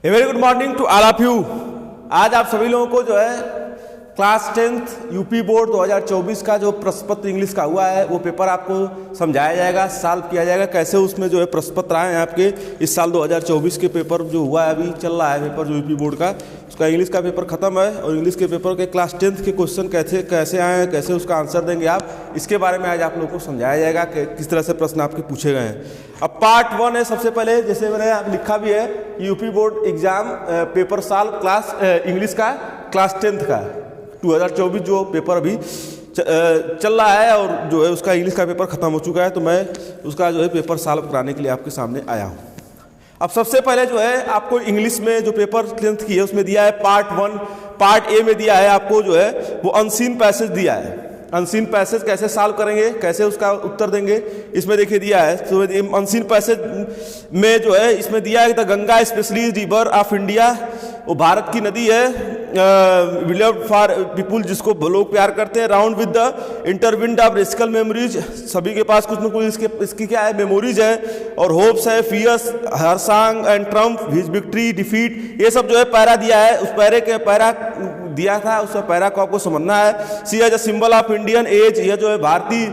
A very good morning to all of you. आज आप सभी लोगों को जो है क्लास 10th यूपी बोर्ड 2024 का जो प्रश्न पत्र इंग्लिश का हुआ है वो पेपर आपको समझाया जाएगा, सॉल्व किया जाएगा, कैसे उसमें जो है प्रश्न पत्र आए हैं आपके इस साल 2024 के पेपर जो हुआ है अभी चल रहा है पेपर जो यूपी बोर्ड का, उसका इंग्लिश का पेपर खत्म है और इंग्लिश के पेपर के क्लास 10th के क्वेश्चन कैसे आए हैं, कैसे उसका आंसर देंगे आप, इसके बारे में आज आप लोगों को समझाया जाएगा कि किस तरह से प्रश्न आपके पूछे गए हैं। अब पार्ट 1 है, सबसे पहले जैसे मैंने लिखा भी है UP board exam paper solve class English का क्लास 10th का 2024 जो पेपर अभी चल रहा है और जो है उसका इंग्लिश का पेपर खत्म हो चुका है, तो मैं उसका जो है पेपर सॉल्व कराने के लिए आपके सामने आया हूँ। अब सबसे पहले जो है आपको इंग्लिश में जो पेपर 10th की है उसमें दिया है पार्ट 1, पार्ट ए में दिया है आपको जो है वो अनसीन पैसेज दिया है। अनसीन पैसेज कैसे सॉल्व करेंगे, कैसे उसका उत्तर देंगे, इसमें देखिए दिया है। तो अनसीन पैसेज में जो है इसमें दिया है the Ganga specially river of India, वो भारत की नदी है, बिलव्ड फॉर पीपुल, जिसको लोग प्यार करते हैं, round with the intertwined of rascal memories, सभी के पास कुछ न कुछ इसकी क्या है मेमोरीज है, और होप्स है, fears, her song and triumph, his victory, defeat, ये सब जो है पैरा दिया है। उस पैरे के पैरा दिया था, उस पैरा को आपको समझना है। See as a symbol of Indian age, यह जो है भारतीय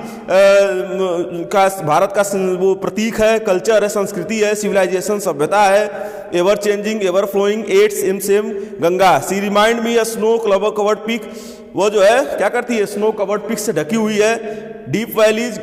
भारत का वो प्रतीक है, कल्चर है, संस्कृति है, सिविलाइजेशन सभ्यता है, ever changing ever flowing it's in same Ganga, she remind me a snow covered peak, वो जो है क्या करती है स्नो कवर्ड पीक से ढकी हुई है, डीप वैलीज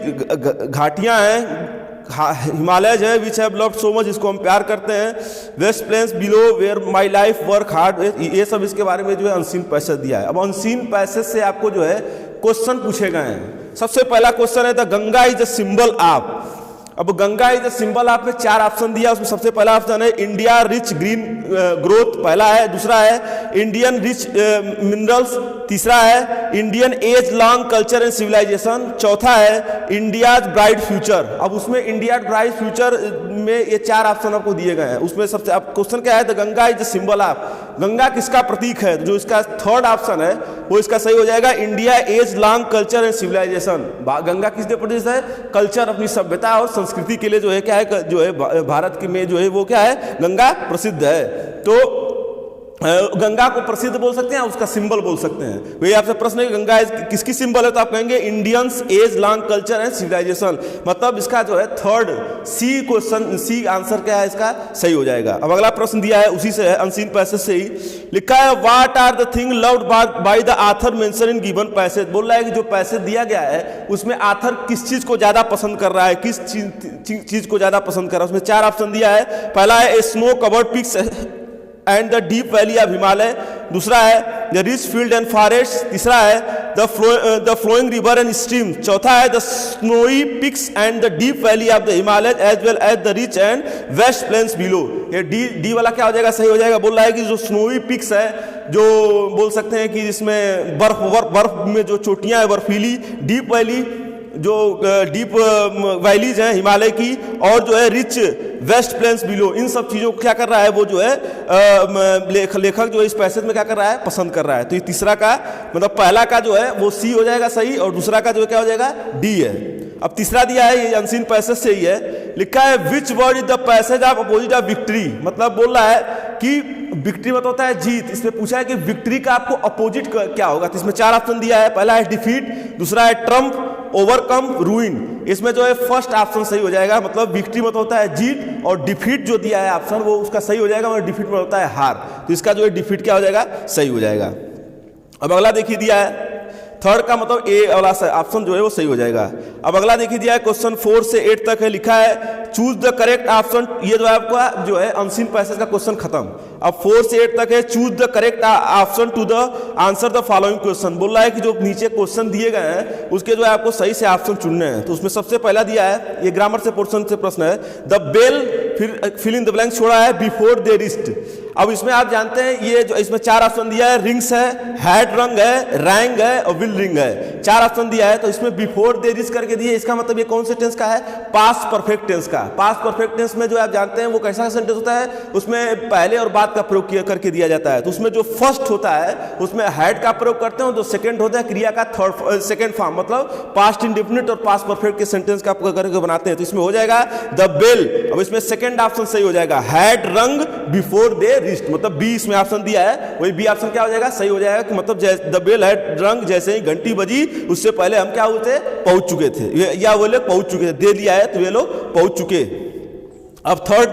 घाटियां हैं, हिमालय है which have loved so much, इसको हम प्यार करते हैं, vast plains below where my life work hard, ये सब इसके बारे में जो है अनसीन पैसेज दिया है। अब अनसीन पैसेज से आपको जो है क्वेश्चन पूछे गए हैं। सबसे पहला क्वेश्चन है the Ganga is the symbol of, अब Ganga is the symbol of में 4 ऑप्शन दिया, उसमें सबसे पहला ऑप्शन है इंडिया रिच ग्रीन ग्रोथ, पहला है, दूसरा है इंडियन रिच मिनरल्स, तीसरा है Indian age long culture and civilisation, चौथा है इंडियाज ब्राइट फ्यूचर। अब उसमें इंडिया ब्राइट फ्यूचर में ये 4 ऑप्शन आपको दिए गए हैं। उसमें सबसे अब क्वेश्चन क्या है the Ganga is the symbol of, Ganga किसका प्रतीक है, जो इसका थर्ड ऑप्शन है वो इसका सही हो जाएगा India age long culture and civilisation. Ganga किसके प्रतीक है, कल्चर, अपनी सभ्यता और संस्कृति के लिए जो है क्या है, जो है भारत की में जो है वो क्या है, गंगा प्रसिद्ध है। तो गंगा को प्रसिद्ध बोल सकते हैं, उसका सिंबल बोल सकते हैं। वही आपसे प्रश्न है गंगा किसकी सिंबल है, तो आप कहेंगे Indians age long culture and civilisation, मतलब इसका जो है third C question, C answer क्या है इसका सही हो जाएगा। अब अगला प्रश्न दिया है उसी से है, अनसीन पैसेज से ही लिखा है what are the thing loved by the author mention in given passage, बोल रहा है कि जो पैसेज दिया गया है उसमें ऑथर किस चीज को ज्यादा पसंद कर रहा है, किस चीज को ज्यादा पसंद कर रहा है। उसमें 4 ऑप्शन दिया है, पहला है snow covered peaks and the deep valley of Himalaya, दूसरा है the rich field and forest, तीसरा है the flowing river and stream, चौथा है the snowy peaks and the deep valley of the Himalaya as well as the rich and vast plains below. ये D वाला क्या हो जाएगा, सही हो जाएगा। बोल रहा है कि जो स्नोई पिक्स है, जो बोल सकते हैं कि जिसमें बर्फ में जो चोटियां है बर्फीली, डीप वैली जो डीप वैलीज हैं हिमालय की, और जो है रिच वेस्ट प्लेन्स बिलो, इन सब चीज़ों को क्या कर रहा है वो जो है लेखक जो है इस पैसेज में क्या कर रहा है, पसंद कर रहा है। तो ये तीसरा का मतलब पहला का जो है वो सी हो जाएगा सही, और दूसरा का जो है क्या हो जाएगा डी है। अब तीसरा दिया है ये अनसीन पैसेज से ही है, लिखा है which word is the passage of opposite of victory, मतलब बोल रहा है कि विक्ट्री मतलब होता है जीत, इसमें पूछा है कि विक्ट्री का आपको अपोजिट क्या होगा। तो इसमें 4 ऑप्शन दिया है, पहला है डिफीट, दूसरा है ट्रम्प, ओवरकम, रूइन, इसमें जो है फर्स्ट ऑप्शन सही हो जाएगा। मतलब विक्ट्री मतलब होता है जीत, और डिफीट जो दिया है ऑप्शन वो उसका सही हो जाएगा, और डिफीट मतलब होता है हार, तो इसका जो है डिफीट क्या हो जाएगा, सही हो जाएगा। अब अगला देखिए दिया है थर्ड का मतलब ए वाला ऑप्शन जो है वो सही हो जाएगा। अब अगला देखिए दिया है क्वेश्चन 4 से 8 तक है, लिखा है चूज द करेक्ट ऑप्शन, ये जो है आपका जो है अनसीन पैसेज का क्वेश्चन खत्म। अब 4 से 8 तक है choose the correct option to the answer the following question, बोल रहा है कि जो नीचे क्वेश्चन दिए गए हैं उसके जो है आपको सही से ऑप्शन चुनने हैं। तो उसमें सबसे पहला दिया है, ये ग्रामर से पोर्शन से प्रश्न है, द बेल, फिर फिल इन द ब्लैंक छोड़ा है बिफोर दे रिस्ट। अब इसमें आप जानते हैं ये जो इसमें 4 ऑप्शन दिया है, रिंग्स है, हैड रंग है, रैंग है और विल रिंग है, 4 ऑप्शन दिया है। तो इसमें बिफोर दे रिस्ट करके दिए, इसका मतलब ये कौन से टेंस का है, पास्ट परफेक्ट टेंस का। पास्ट परफेक्ट टेंस में जो आप जानते हैं वो कैसा सेंटेंस होता है, उसमें पहले और बाद बात का प्रयोग करके दिया जाता है। तो उसमें जो फर्स्ट होता है उसमें हैड का प्रयोग करते हैं, जो सेकंड होता है क्रिया का सेकंड फॉर्म, मतलब पास्ट इंडेफिनिट और पास्ट परफेक्ट के सेंटेंस का करके बनाते हैं। तो इसमें हो जाएगा द बेल। अब इसमें सेकंड ऑप्शन सही हो जाएगा, हैड रंग बिफोर दे रीच्ड, मतलब बी इसमें ऑप्शन दिया है, वही बी ऑप्शन क्या हो जाएगा, सही हो जाएगा कि मतलब द बेल हैड रंग, जैसे ही घंटी बजी उससे पहले हम क्या हुए थे, पहुंच चुके थे, या वो लोग पहुंच चुके थे, दे दिया है तो वे लोग पहुंच चुके। अब थर्ड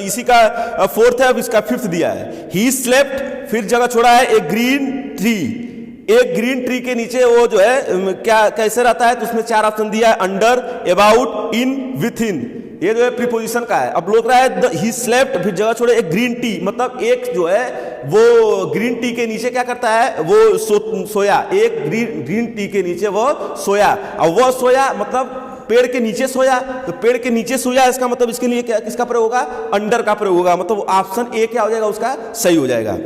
इसी का फोर्थ है, अब इसका फिफ्थ दिया है, ही स्लेप्ट, फिर जगह छोड़ा है ए ग्रीन ट्री, एक ग्रीन ट्री के नीचे वो जो है क्या कैसे रहता है, तो उसमें चार ऑप्शन दिया है, अंडर, अबाउट, इन, विथ इन, ये जो है प्रीपोजिशन का है। अब लोग रहा है ही स्लेप्ट, फिर जगह छोड़े एक ग्रीन टी, मतलब एक जो है वो ग्रीन टी के नीचे क्या करता है, वो सोया, एक ग्रीन टी के नीचे वो सोया। अब वो सोया मतलब पेड़ के नीचे सोया, तो पेड़ के नीचे सोया इसका मतलब इसके लिए क्या, किसका प्रयोग होगा, अंडर का प्रयोग होगा, मतलब ऑप्शन ए क्या हो जाएगा, उसका सही हो जाएगा।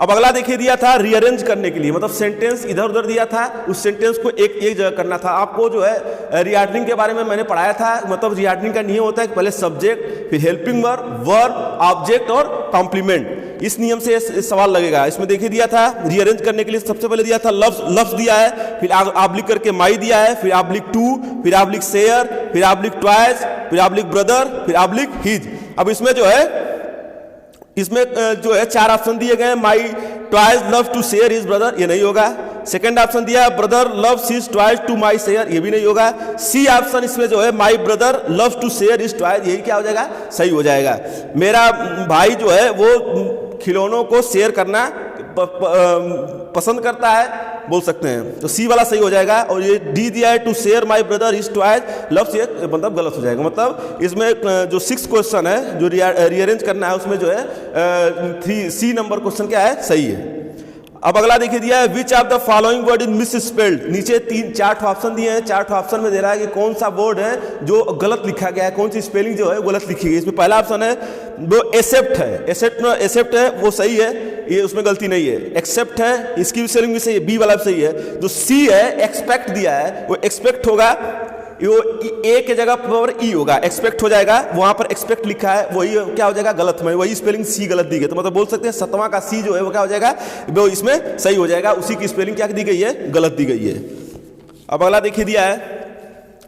अब अगला देखिए दिया था रीअरेंज करने के लिए, मतलब सेंटेंस इधर उधर दिया था, उस सेंटेंस को एक जगह करना था। आपको जो है रीऑर्डरिंग के बारे में मैंने पढ़ाया था, मतलब रीऑर्डरिंग का नियम होता है कि पहले सब्जेक्ट, फिर हेल्पिंग वर्ब, ऑब्जेक्ट और कॉम्प्लीमेंट, इस नियम से सवाल लगेगा। इसमें देखिए दिया था रीअरेंज करने के लिए सबसे पहले दिया था लफ्ज दिया है, फिर ऑब्लिक करके माई दिया है, फिर ऑब्लिक टू, फिर ऑब्लिक शेयर, फिर ऑब्लिक ट्वाइस, फिर ऑब्लिक ब्रदर, फिर ऑब्लिक हिज। अब इसमें जो है चार ऑप्शन दिए गए, my twice love to share his brother, ये नहीं होगा। सेकंड ऑप्शन दिया है brother loves his twice to my share, ये भी नहीं होगा। सी ऑप्शन इसमें जो है my brother loves to share his twice, यही क्या हो जाएगा, सही हो जाएगा। मेरा भाई जो है वो खिलौनों को शेयर करना पसंद करता है, बोल सकते हैं, तो सी वाला सही हो जाएगा। और ये डी दिया है to share my brother his twice loves, ये मतलब गलत हो जाएगा। मतलब इसमें जो 6 क्वेश्चन है जो रीअरेंज करना है, उसमें जो है सी नंबर क्वेश्चन क्या है, सही है। अब अगला देखिए दिया है which of the following word is miss spelled, नीचे 4 ऑप्शन दिए हैं, 4 ऑप्शन में दे रहा है कि कौन सा वर्ड है जो गलत लिखा गया है, कौन सी स्पेलिंग जो है गलत लिखी गई। इसमें पहला ऑप्शन है वो एक्सेप्ट है, एक्सेप्ट है वो सही है, ये उसमें गलती नहीं है। एक्सेप्ट है, इसकी स्पेलिंग भी सही है, बी वाला भी सही है। जो सी है एक्सपेक्ट दिया है, वो एक्सपेक्ट होगा, वो ए के जगह पर ई होगा, एक्सपेक्ट हो जाएगा, वहां पर एक्सपेक्ट लिखा है, वही क्या हो जाएगा, गलत में वही स्पेलिंग सी गलत दी गई। तो मतलब बोल सकते हैं 7वां का सी जो है वो क्या हो जाएगा, वो इसमें सही हो जाएगा, उसी की स्पेलिंग क्या दी गई है, गलत दी गई है। अब अगला देखिए दिया है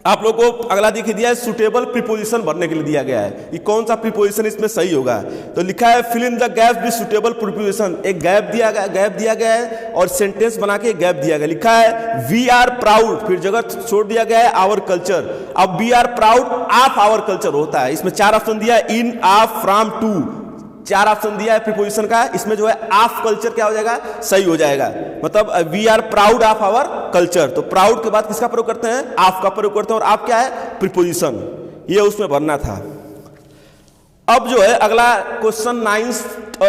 आप लोग को, अगला देखिए दिया है सुटेबल प्रीपोजिशन भरने के लिए दिया गया है कि कौन सा प्रीपोजिशन इसमें सही होगा। तो लिखा है fill in the gap with suitable preposition, एक गैप दिया गया है और सेंटेंस बना के गैप दिया गया। लिखा है वी आर प्राउड, फिर जगह छोड़ दिया गया है आवर कल्चर। अब we are proud of our culture होता है, इसमें 4 ऑप्शन दिया है, in, of, from, to, 4 option दिया है प्रीपोजिशन का, इसमें जो है ऑफ कल्चर क्या हो जाएगा, सही हो जाएगा। मतलब we are proud of our culture, तो प्राउड के बाद किसका प्रयोग करते हैं, ऑफ का प्रयोग करते हैं, और ऑफ क्या है, प्रीपोजिशन, ये उसमें भरना था। अब जो है अगला क्वेश्चन 9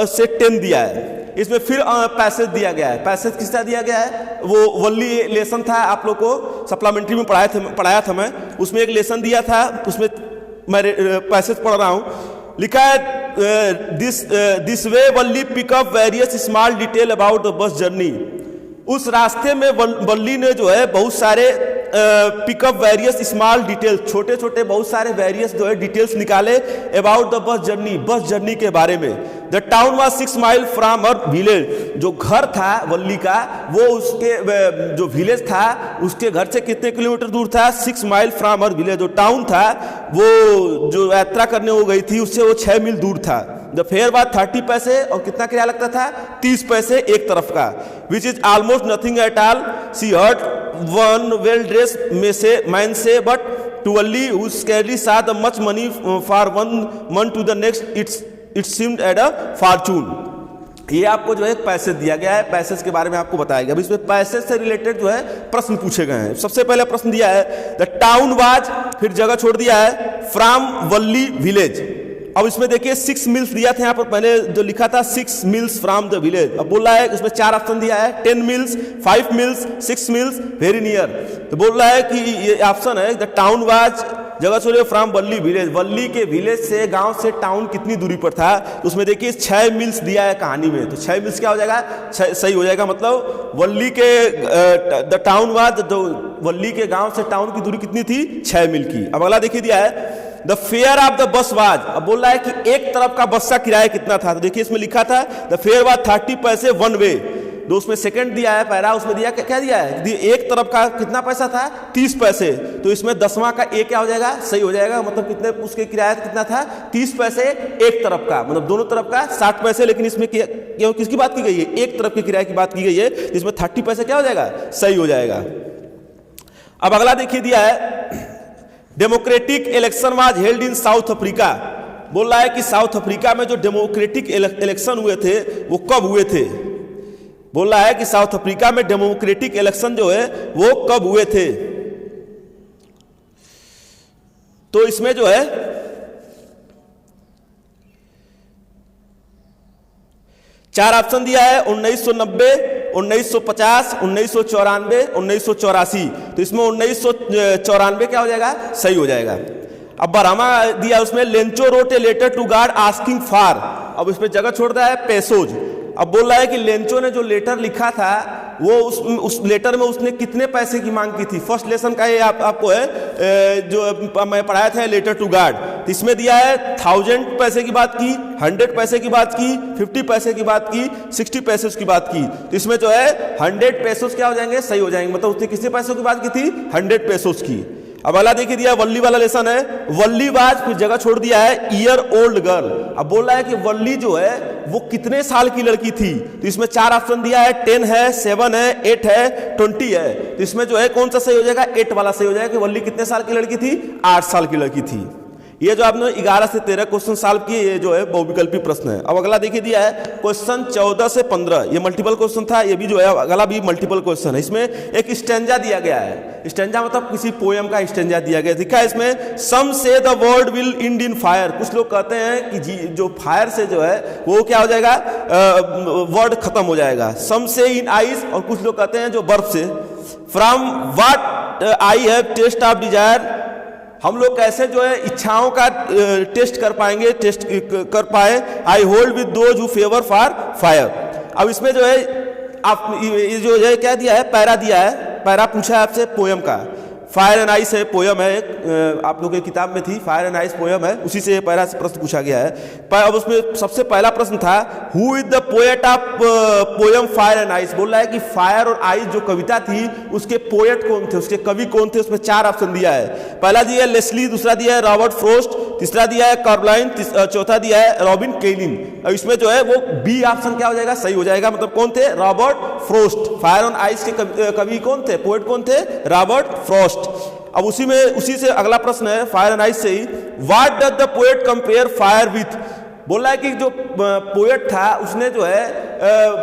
से 10 दिया है, इसमें फिर पैसेज दिया गया है। पैसेज किसका दिया गया है, वो वल्ली लेसन था, आप लोग को सप्लीमेंट्री में पढ़ाया था मैं, उसमें एक लेसन दिया था, उसमें मैं पैसेज पढ़ रहा हूं। लिखा है this way Valli pickup various small detail about the bus journey, उस रास्ते में वल्ली ने जो है बहुत सारे पिकअप वेरियस स्मॉल डिटेल, छोटे छोटे बहुत सारे वेरियस जो है डिटेल्स निकाले अबाउट द बस जर्नी के बारे में। The town was 6 mile from her village, जो घर था वल्ली का वो उसके जो विलेज था उसके घर से कितने किलोमीटर दूर था, 6 माइल फ्रॉम हर विलेज। जो टाउन था वो जो यात्रा करने हो गई थी उससे वो 6 मील दूर था। द फेयर बाद 30 पैसे, और कितना किराया लगता था, 30 पैसे एक तरफ का, which is almost nothing at all. She heard one well dressed man से but to Valli who scarcely saw the much money for one month to the next it seemed at a fortune। ये आपको जो है passage दिया गया है, passage के बारे में आपको बताया गया। अब इसमें पैसेज से रिलेटेड जो है प्रश्न पूछे गए हैं। सबसे पहले प्रश्न दिया है द टाउन वाज, फिर जगह छोड़ दिया है फ्रॉम वल्ली विलेज। अब इसमें देखिए 6 मील्स दिया था, यहाँ पर पहले जो लिखा था 6 मील्स फ्रॉम द विलेज। अब बोल रहा है इसमें 4 ऑप्शन दिया है, 10 meals, 5 meals, 6 meals, very near. तो बोल रहा है कि ये ऑप्शन है द टाउन वाज, जगह छोड़िए फ्रॉम वल्ली विलेज, वल्ली के विलेज से, गांव से टाउन कितनी दूरी पर था। तो उसमें देखिए 6 मील्स दिया है कहानी में, तो 6 मील्स क्या हो जाएगा, सही हो जाएगा। मतलब वल्ली के द टाउन वाज, वल्ली के गांव से टाउन की दूरी कितनी थी, 6 मील की। अब अगला देखिए दिया है the fair of the bus was, अब बोल रहा है कि एक तरफ का बस का किराया कितना था, तो देखिए इसमें लिखा था द फेयर वाज 30 पैसे वन वे, तो उसमें सेकंड दिया है पैरा, उसमें दिया क्या दिया है, एक तरफ का कितना पैसा था 30 पैसे, तो इसमें 10वां का ए क्या हो जाएगा, सही हो जाएगा, मतलब कितने उसके किराया कितना था 30 पैसे एक तरफ का, मतलब दोनों तरफ का 60 पैसे, लेकिन इसमें क्यों किसकी बात की गई है, एक तरफ के किराए की बात की गई है, इसमें 30 पैसे क्या हो जाएगा, सही हो जाएगा। अब अगला देखिए दिया है democratic election was held in south Africa, बोल रहा है कि साउथ अफ्रीका में जो डेमोक्रेटिक इलेक्शन हुए थे वो कब हुए थे, बोल रहा है कि साउथ अफ्रीका में डेमोक्रेटिक इलेक्शन जो है वो कब हुए थे, तो इसमें जो है चार ऑप्शन दिया है 1990, 1950, 1994, 1984, तो इसमें 1994 क्या हो जाएगा, सही हो जाएगा। अब बरामा दिया उसमें Lencho wrote a letter to God asking for, अब इसमें जगह छोड़ दिया है पेसोज, अब बोल रहा है कि लेंचो ने जो लेटर लिखा था वो उस लेटर में उसने कितने पैसे की मांग की थी, फर्स्ट लेसन का ये आपको है जो मैं पढ़ाया था लेटर टू गार्ड, तो इसमें दिया है 1000 पैसे की बात की, 100 पैसे की बात की, 50 पैसे की बात की, 60 पैसे की बात की, तो इसमें जो है 100 पैसे क्या हो जाएंगे, सही हो जाएंगे, मतलब उसने कितने पैसों की बात की थी 100 पैसे की। अब अगला देखिए दिया वल्ली वाला लेसन है, वल्ली बाज फिर जगह छोड़ दिया है ईयर ओल्ड गर्ल, अब बोल रहा है कि वल्ली जो है वो कितने साल की लड़की थी, तो इसमें चार ऑप्शन दिया है 10 है, 7 है, 8 है, 20 है, तो इसमें जो है कौन सा सही हो जाएगा, 8 वाला सही हो जाएगा कि वल्ली कितने साल की लड़की थी, 8 साल की लड़की थी। ये जो आपने 11 से 13 क्वेश्चन सॉल्व किए ये जो है बहुविकल्पी प्रश्न है। अब अगला देखिए दिया है क्वेश्चन 14 से 15, ये मल्टीपल क्वेश्चन था, ये भी जो है अगला भी मल्टीपल क्वेश्चन है। इसमें एक स्टेंजा दिया गया है, स्टेंजा मतलब किसी पोयम का स्टेंजा दिया गया, दिखा है इसमें सम से the world will and in fire, कुछ लोग कहते हैं कि जी जो फायर से जो है वो क्या हो जाएगा, वर्ड खत्म हो जाएगा, सम से इन आइस, और कुछ लोग कहते हैं जो बर्फ से, from what I have taste of desire, हम लोग कैसे जो है इच्छाओं का टेस्ट कर पाएंगे, टेस्ट कर पाए, I hold with those who favour for fire. अब इसमें जो है आप ये जो है क्या दिया है, पैरा दिया है, पैरा पूछा है आपसे पोयम का, फायर एंड आइस है पोयम है, आप लोगों की किताब में थी फायर एंड आइस पोयम है, उसी से पैरा से प्रश्न पूछा गया है। अब उसमें सबसे पहला प्रश्न था who is the poet of poem fire and ice, बोल रहा है कि फायर और आइस जो कविता थी उसके पोएट कौन थे, उसके कवि कौन थे, उसमें 4 ऑप्शन दिया है। पहला दिया है लेस्ली, दूसरा दिया है रॉबर्ट फ्रोस्ट, तीसरा दिया है कार्लाइन, चौथा दिया है रॉबिन केलिन। अब इसमें जो है वो बी ऑप्शन क्या हो जाएगा, सही हो जाएगा, मतलब कौन थे, Robert frost. Fire on ice के कवि कौन थे, पोएट कौन थे, रॉबर्ट फ्रोस्ट। अब उसी से अगला प्रश्न है फायर एंड आइस से ही, what does the poet compare fire with, बोल रहा है कि जो पोएट था उसने जो है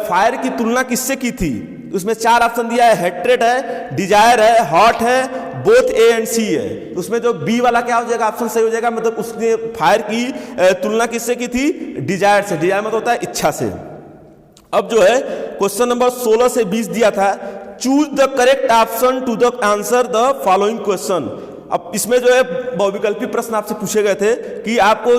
फायर की तुलना किससे की थी, उसमें 4 ऑप्शन दिया है, हेट्रेड है, डिजायर है, हॉट है, बोथ ए एंड सी है, तो उसमें जो बी वाला क्या हो जाएगा, ऑप्शन सही हो जाएगा, मतलब उसने फायर की तुलना किससे की थी, डिजायर से, डिजायर मतलब होता है इच्छा से। अब जो है क्वेश्चन नंबर 16 से 20 दिया था, choose the correct option to the answer the following question. अब इसमें जो है बहुविकल्पी प्रश्न आपसे पूछे गए थे कि आपको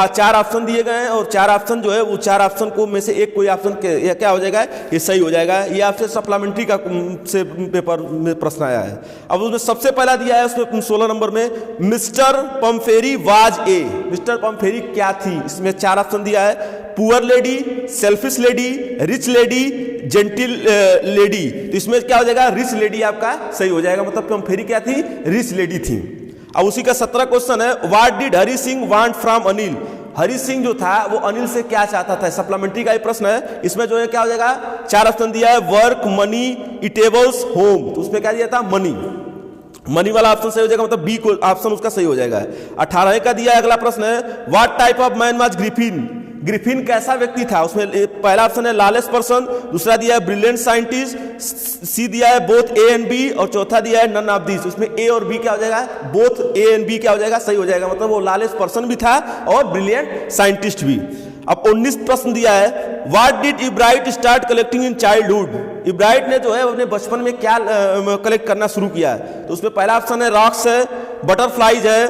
4 ऑप्शन दिए गए हैं और 4 ऑप्शन जो है वो 4 ऑप्शन को में से एक कोई ऑप्शन क्या हो जाएगा, ये सही हो जाएगा। ये आपसे सप्लीमेंट्री का से पेपर में प्रश्न आया है। अब उसमें सबसे पहला दिया है उसमें 16 नंबर में, Mr Pumphrey was a, Mr Pumphrey क्या थी, इसमें 4 ऑप्शन दिया है, poor lady, selfish lady, rich lady, gentle lady, तो इसमें क्या हो जाएगा, रिच लेडी आपका सही हो जाएगा, मतलब पम्फेरी क्या थी, रिच लेडी थी। अब उसी का 17 क्वेश्चन है, what did Hari Singh want from Anil, Hari Singh जो था वो अनिल से क्या चाहता था, सप्लीमेंट्री का ये प्रश्न है। इसमें जो है क्या हो जाएगा, 4 ऑप्शन दिया है, वर्क, मनी, इटेबल्स, होम, तो उसमें क्या दिया था, मनी, मनी वाला ऑप्शन सही हो जाएगा, मतलब बी को ऑप्शन उसका सही हो जाएगा। 18 का दिया है अगला प्रश्न है, what type of man was Griffin, Griffin कैसा व्यक्ति था, उसमें पहला ऑप्शन है लॉलेस पर्सन, दूसरा दिया है ब्रिलियंट साइंटिस्ट, सी दिया है बोथ ए एंड बी, और चौथा दिया है नन ऑफ दिस, उसमें ए और बी क्या हो जाएगा, बोथ ए एंड बी क्या हो जाएगा, सही हो जाएगा, मतलब वो लॉलेस पर्सन भी था और ब्रिलियंट साइंटिस्ट भी। अब 19 प्रश्न दिया है, what did Ebright start collecting in childhood, Ebright ने जो है अपने बचपन में क्या कलेक्ट करना शुरू किया है, तो उसमें पहला ऑप्शन है रॉक्स है, बटरफ्लाइज है,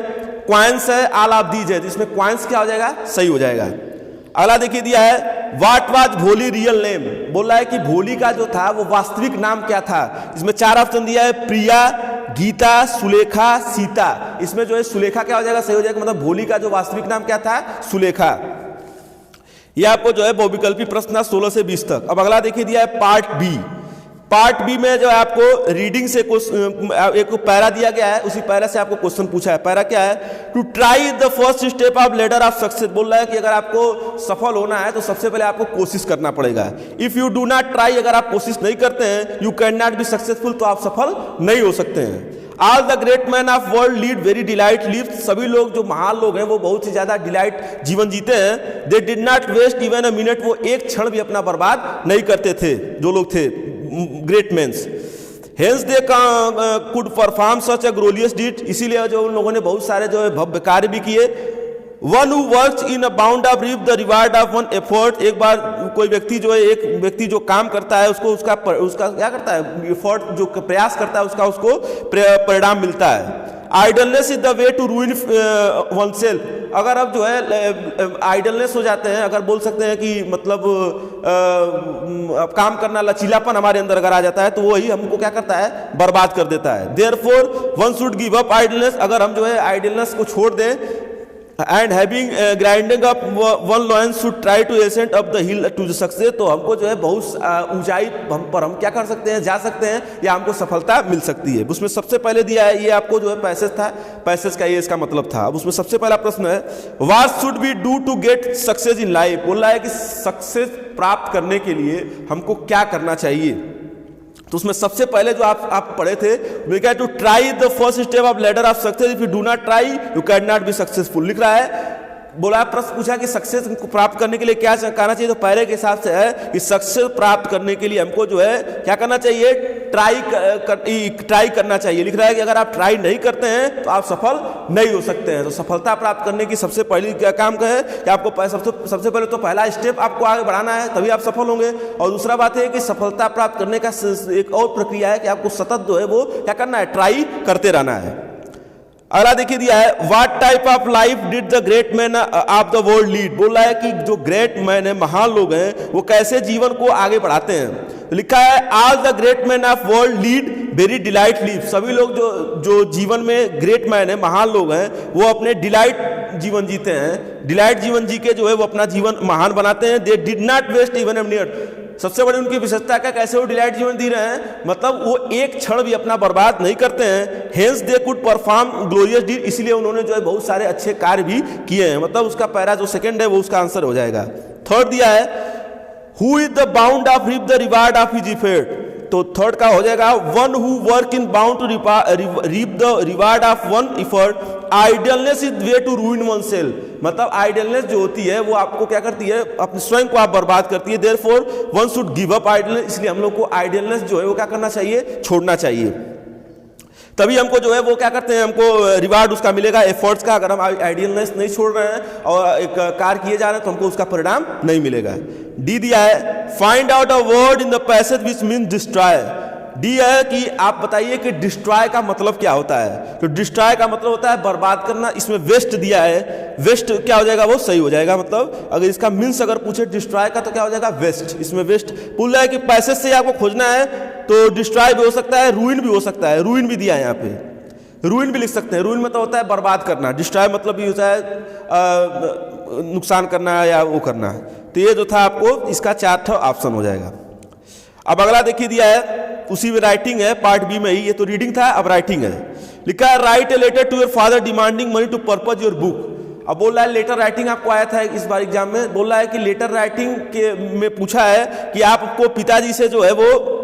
क्वाइंस है, ऑल ऑफ दीज है, तो इसमें क्वाइंस क्या हो जाएगा, सही हो जाएगा। अगला देखिए दिया है, व्हाट वाज भोली रियल नेम, बोल रहा है कि भोली का जो था वो वास्तविक नाम क्या था, इसमें 4 ऑप्शन दिया है, प्रिया, गीता, सुलेखा, सीता। इसमें जो है सुलेखा क्या हो जाएगा, सही हो जाएगा, मतलब भोली का जो वास्तविक नाम क्या था, सुलेखा। ये आपको जो है बहुविकल्पी प्रश्न 16 से 20 तक। अब अगला देखिए दिया है पार्ट बी। पार्ट बी में जो है आपको रीडिंग से एक पैरा दिया गया है, उसी पैरा से आपको क्वेश्चन पूछा है। पैरा क्या है, to try the first step of ladder of success. बोल रहा है कि अगर आपको सफल होना है तो सबसे पहले आपको कोशिश करना पड़ेगा। If you do not try, अगर आप कोशिश नहीं करते हैं, you can not be successful, तो आप सफल नहीं हो सकते हैं। All the great men of world lead very delight lives। सभी लोग जो महान लोग हैं वो बहुत ही ज्यादा डिलाइट जीवन जीते हैं। They did not waste even a minute। वो एक क्षण भी अपना बर्बाद नहीं करते थे जो लोग थे great mens. Hence they could perform such a glorious deed। इसीलिए जो उन लोगों ने बहुत सारे जो है भव्य कार्य भी किए। One who works in a bound of reap the reward of one effort। एक बार कोई व्यक्ति जो है, एक व्यक्ति जो काम करता है उसको उसका क्या करता है, एफर्ट जो प्रयास करता है उसको परिणाम मिलता है। Idleness is the way to ruin oneself. अगर अब जो है आइडलनेस हो जाते हैं, अगर बोल सकते हैं कि मतलब काम करना, लचीलापन हमारे अंदर अगर आ जाता है तो वही हमको क्या करता है, बर्बाद कर देता है। Therefore one should give up idleness. अगर हम जो है आइडलनेस को छोड़ दें, and having grinding up one lion should try to ascent up the hill to the success. तो हमको जो है बहुत ऊंचाई पर हम क्या कर सकते हैं, जा सकते हैं, या हमको सफलता मिल सकती है। उसमें सबसे पहले दिया है, ये आपको जो है पैसेज था, पैसेज का ये इसका मतलब था। अब उसमें सबसे पहला प्रश्न है, what should we do to get success in life. बोल रहा है कि सक्सेस प्राप्त करने के लिए हमको क्या करना चाहिए। तो उसमें सबसे पहले जो आप पढ़े थे, we can to try the first step of ladder of success. If you do not try you can not be successful. लिख रहा है, बोला प्रश्न पूछा कि सक्सेस को प्राप्त करने के लिए क्या करना चाहिए। तो पहले के हिसाब से है कि सक्सेस प्राप्त करने के लिए हमको जो है क्या करना चाहिए, ट्राई करना चाहिए। लिख रहा है कि अगर आप ट्राई नहीं करते हैं तो आप सफल नहीं हो सकते हैं। तो सफलता प्राप्त करने की सबसे पहली क्या काम का है कि आपको सबसे पहले तो पहला स्टेप आपको आगे बढ़ाना है, तभी आप सफल होंगे। और दूसरा बात है कि सफलता प्राप्त करने का एक और प्रक्रिया है कि आपको सतत जो है वो क्या करना है, ट्राई करते रहना है। अगला देखिए दिया है, what type of life did the great man of the world lead. बोल रहा है कि जो ग्रेट मैन है, महान लोग हैं, वो कैसे जीवन को आगे बढ़ाते हैं। लिखा है, all the great man of world lead very delight live. सभी लोग जो जीवन में ग्रेट मैन है, महान लोग हैं, वो अपने डिलाइट जीवन जीते हैं। डिलाइट जीवन जी के जो है वो अपना जीवन महान बनाते हैं। They did not waste even a minute. सबसे बड़ी उनकी विशेषता क्या, कैसे वो डिलाइट जीवन जी रहे हैं, मतलब वो एक क्षण भी अपना बर्बाद नहीं करते हैं। Hence they could perform glorious deed. इसलिए उन्होंने जो है बहुत सारे अच्छे कार्य भी किए हैं। मतलब उसका पैरा जो सेकंड है वो उसका आंसर हो जाएगा। थर्ड दिया है, who is the bound of reap the reward of his effort. तो थर्ड का हो जाएगा, one who work in bound to reap the reward of one effort. Idleness is way to ruin oneself. मतलब idleness जो होती है वो आपको क्या करती है, अपने स्वयं को आप बर्बाद करती है। Therefore one should give up idleness. इसलिए हम लोग को आइडलनेस जो है वो क्या करना चाहिए, छोड़ना चाहिए। तभी हमको जो है वो क्या करते हैं, हमको रिवार्ड उसका मिलेगा, एफर्ट्स का। अगर हम आइडियलनेस नहीं छोड़ रहे हैं और एक कार्य किए जा रहे हैं तो हमको उसका परिणाम नहीं मिलेगा। डी दिया है, find out a word in the passage which mean destroy. D है कि आप बताइए कि डिस्ट्रॉय का मतलब क्या होता है। तो डिस्ट्रॉय का मतलब होता है बर्बाद करना। इसमें वेस्ट दिया है, वेस्ट क्या हो जाएगा, वो सही हो जाएगा। मतलब अगर इसका मीन्स अगर पूछे डिस्ट्रॉय का तो क्या हो जाएगा, वेस्ट। इसमें वेस्ट बोल रहा है कि पैसेज से आपको खोजना है तो डिस्ट्रॉय भी हो सकता है, रूइन भी हो सकता है। रूइन भी दिया है यहाँ पे, रूइन भी लिख सकते हैं। रूइन मतलब होता है बर्बाद करना, डिस्ट्रॉय मतलब भी होता है नुकसान करना या वो करना। तो ये जो था आपको इसका 4 ऑप्शन हो जाएगा। अब अगला देखिए दिया है, उसी में राइटिंग है, पार्ट बी में ही। ये तो रीडिंग था, अब राइटिंग है। लिखा है, write a letter to your father demanding money to purchase your book. अब बोल रहा है लेटर राइटिंग आपको आया था इस बार एग्जाम में। बोल रहा है कि लेटर राइटिंग के में पूछा है कि आपको पिताजी से जो है वो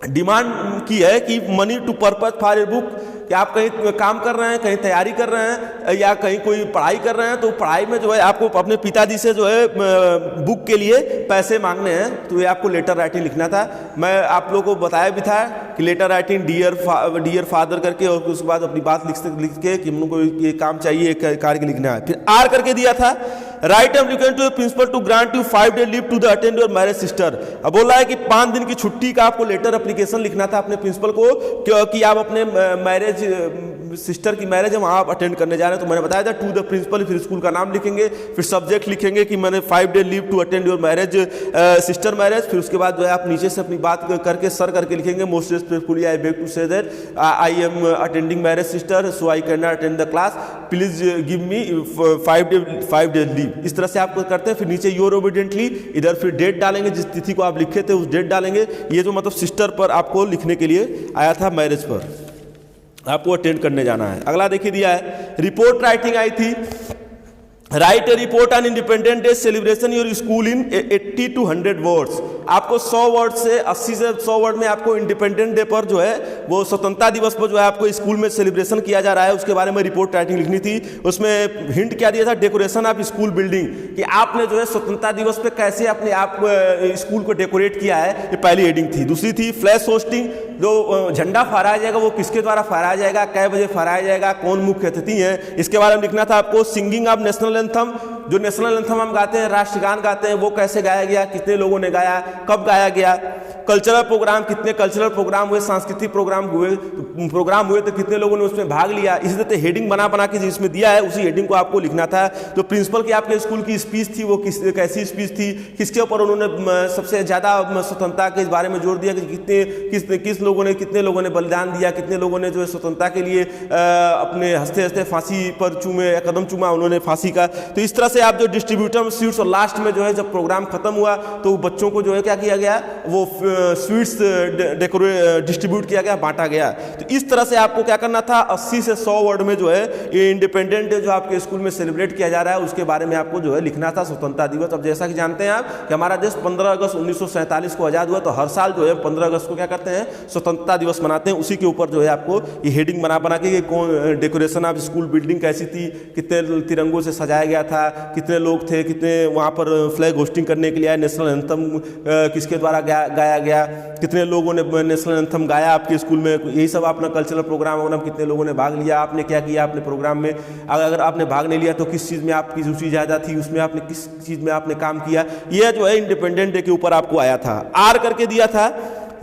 डिमांड की है कि money to purchase for your book, कि आप कहीं काम कर रहे हैं, कहीं तैयारी कर रहे हैं या कहीं कोई पढ़ाई कर रहे हैं, तो पढ़ाई में जो है आपको अपने पिताजी से जो है बुक के लिए पैसे मांगने हैं। तो ये आपको लेटर राइटिंग लिखना था। मैं आप लोगों को बताया भी था कि लेटर राइटिंग डियर फादर करके और उसके बाद अपनी बात लिख के कि हम लोग को ये काम चाहिए, एक कार्य लिखना है। फिर आर करके दिया था, write applicant to principal to grant you 5 day leave to the attend your marriage sister. अब बोल रहा है कि 5 दिन की छुट्टी का आपको लेटर एप्लीकेशन लिखना था अपने प्रिंसिपल को कि आप अपने मैरिज सिस्टर की मैरिज है, वहाँ आप अटेंड करने जा रहे हैं। तो मैंने बताया था टू द प्रिंसिपल, फिर स्कूल का नाम लिखेंगे, फिर सब्जेक्ट लिखेंगे कि मैंने 5 day leave to attend your marriage, sister marriage. फिर उसके बाद जो है आप नीचे से अपनी बात करके सर करके लिखेंगे, most respectfully I beg to say that I am attending marriage sister, so I can not attend the class, please give me 5 day leave. इस तरह से आप करते हैं। फिर नीचे योर ओबीडियंटली, इधर फिर डेट डालेंगे, जिस तिथि को आप लिखे थे उस डेट डालेंगे। ये जो मतलब सिस्टर पर आपको लिखने के लिए आया था, मैरिज पर आपको अटेंड करने जाना है। अगला देखिए दिया है, रिपोर्ट राइटिंग आई थी। Right A report on independent day celebration your school in 80 to 100 words. आपको 100 वर्ड से 80 से 100 वर्ड में आपको इंडिपेंडेंट डे पर जो है वो स्वतंत्रता दिवस पर जो है आपको स्कूल में सेलिब्रेशन किया जा रहा है, उसके बारे में रिपोर्ट राइटिंग लिखनी थी। उसमें हिंट क्या दिया था, डेकोरेशन ऑफ स्कूल बिल्डिंग, कि आपने जो है स्वतंत्रता दिवस पे कैसे अपने आप स्कूल को डेकोरेट किया है, ये पहली हेडिंग थी। दूसरी थी फ्लैश होस्टिंग, जो झंडा फहराया जाएगा वो किसके द्वारा फहराया जाएगा, कै बजे फहराया जाएगा, कौन मुख्य अतिथि है, इसके बारे में लिखना था आपको। सिंगिंग ऑफ नेशनल एंथम, जो नेशनल एंथम हम गाते हैं, राष्ट्रगान गाते हैं, वो कैसे गाया गया, कितने लोगों ने गाया, कब गाया गया। कल्चरल प्रोग्राम, कितने कल्चरल प्रोग्राम हुए, सांस्कृतिक प्रोग्राम हुए तो कितने लोगों ने उसमें भाग लिया। इसी तरह हेडिंग बना के जिसमें दिया है उसी हेडिंग को आपको लिखना था। जो प्रिंसिपल की आपके स्कूल की स्पीच थी वो कैसी स्पीच थी, किसके ऊपर उन्होंने सबसे ज़्यादा स्वतंत्रता के बारे में जोर दिया, कि कितने लोगों ने बलिदान दिया, कितने लोगों ने जो है स्वतंत्रता के लिए अपने हंसते हंसते फांसी पर कदम चूमा उन्होंने फांसी का। तो इस तरह से आप जो डिस्ट्रीब्यूटर स्वीट्स, और लास्ट में जो है जब प्रोग्राम खत्म हुआ तो बच्चों को जो है क्या किया गया, वो स्वीट्स डिस्ट्रीब्यूट किया गया, बांटा गया। तो इस तरह से आपको क्या करना था, 80 से 100 वर्ड में जो है ये इंडिपेंडेंट डे जो आपके स्कूल में सेलिब्रेट किया जा रहा है उसके बारे में आपको जो है लिखना था, स्वतंत्रता दिवस। अब जैसा कि जानते हैं आप कि हमारा देश 15 अगस्त 1947 को आज़ाद हुआ, तो हर साल जो है 15 अगस्त को क्या करते हैं, स्वतंत्रता दिवस मनाते हैं। उसी के ऊपर जो है आपको ये हेडिंग बना के कौन डेकोरेशन ऑफ स्कूल बिल्डिंग कैसी थी, कितने तिरंगों से सजाया गया था, कितने लोग थे, कितने वहाँ पर फ्लैग होस्टिंग करने के लिए आए, नेशनल एंथम किसके द्वारा गाया गया, कितने लोगों ने नेशनल एंथम गाया आपके स्कूल में, यही सब अपना कल्चरल प्रोग्राम कितने लोगों ने भाग लिया, आपने क्या किया अपने प्रोग्राम में, अगर आपने भाग नहीं लिया तो किस चीज़ में आपकी रुचि ज़्यादा थी, उसमें आपने किस चीज़ में आपने काम किया। यह जो है इंडिपेंडेंट डे के ऊपर आपको आया था। आर करके दिया था,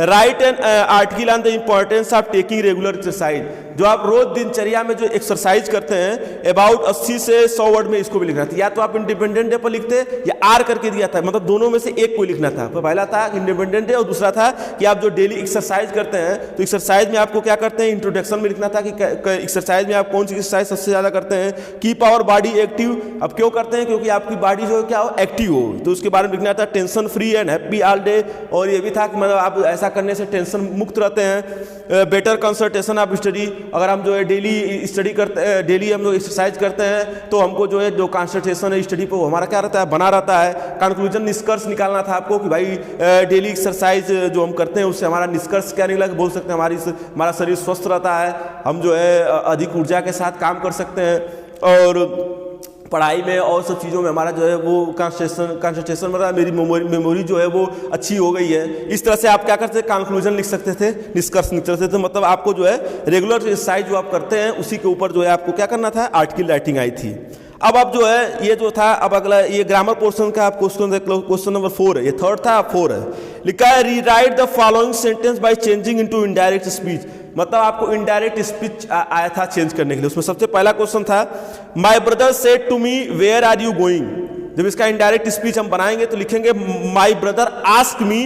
right an article on the importance of taking regular exercise, जो आप रोज दिनचर्या में जो एक्सरसाइज करते हैं, अबाउट 80 से 100 वर्ड में इसको भी लिखना था। या तो आप इंडिपेंडेंट डे पर लिखते या आर करके दिया था, मतलब दोनों में से एक को लिखना था। तो पहला था इंडिपेंडेंट डे और दूसरा था कि आप जो डेली एक्सरसाइज करते हैं, तो एक्सरसाइज में आपको क्या करते हैं, इंट्रोडक्शन में लिखना था कि एक्सरसाइज में आप कौन सी एक्सरसाइज सबसे ज़्यादा करते हैं। कीप आवर बॉडी एक्टिव, अब क्यों करते हैं, क्योंकि आपकी बॉडी जो है क्या हो, एक्टिव हो, तो उसके बारे में लिखना था। Tension free and happy all day, और ये भी था कि मतलब आप ऐसा करने से टेंशन मुक्त रहते हैं। बेटर कंसंट्रेशन ऑफ स्टडी, अगर हम जो है डेली स्टडी करते हैं, डेली हम लोग एक्सरसाइज करते हैं तो हमको जो है जो कंसंट्रेशन है स्टडी पे वो हमारा क्या रहता है, बना रहता है। कंक्लूजन, निष्कर्ष निकालना था आपको कि भाई डेली एक्सरसाइज जो हम करते हैं उससे हमारा निष्कर्ष क्या निकला, बोल सकते हैं हमारा शरीर स्वस्थ रहता है, हम जो है अधिक ऊर्जा के साथ काम कर सकते हैं, और पढ़ाई में और सब चीज़ों में हमारा जो है वो कंसंट्रेशन मतलब मेरी मेमोरी जो है वो अच्छी हो गई है। इस तरह से आप क्या करते थे, कंक्लूजन लिख सकते थे, निष्कर्ष लिख सकते थे। मतलब आपको जो है रेगुलर एक्सरसाइज जो आप करते हैं उसी के ऊपर जो है आपको क्या करना था, आर्टिकल राइटिंग आई थी। अब आप जो है ये जो था, अब अगला ये ग्रामर पोर्शन का आप क्वेश्चन नंबर 4 है, ये थर्ड था, 4 है। लिखा है rewrite the following sentence by changing into indirect speech, मतलब आपको इनडायरेक्ट स्पीच आया था चेंज करने के लिए। उसमें सबसे पहला क्वेश्चन था, my brother said to me where are you going. जब इसका इनडायरेक्ट स्पीच हम बनाएंगे तो लिखेंगे my brother ask me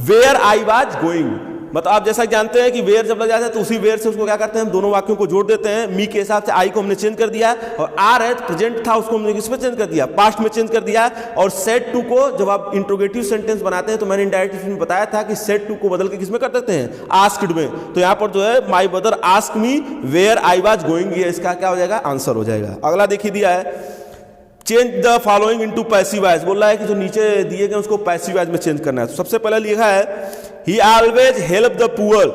where I was going. मतलब आप जैसा जानते हैं कि वेयर जब लग जाता है तो उसी वेयर से उसको क्या करते हैं, हम दोनों वाक्यों को जोड़ देते हैं। मी के हिसाब से आई को हमने चेंज कर दिया, और आर है प्रेजेंट था उसको हमने किस में चेंज कर दिया, पास्ट में चेंज कर दिया। और सेड टू को जब आप इंट्रोगेटिव सेंटेंस बनाते हैं तो मैंने इनडायरेक्ट में बताया था कि सेड टू को बदल के किस में कर देते हैं, आस्क्ड में। तो यहाँ पर जो है my brother ask me where I was going, ये इसका क्या हो जाएगा, आंसर हो जाएगा। अगला देखिए दिया है, change the following into passive voice, बोल रहा है कि जो नीचे दिए गए उसको पैसिव वॉइस में चेंज करना है। तो सबसे पहले लिखा है ही always help the poor,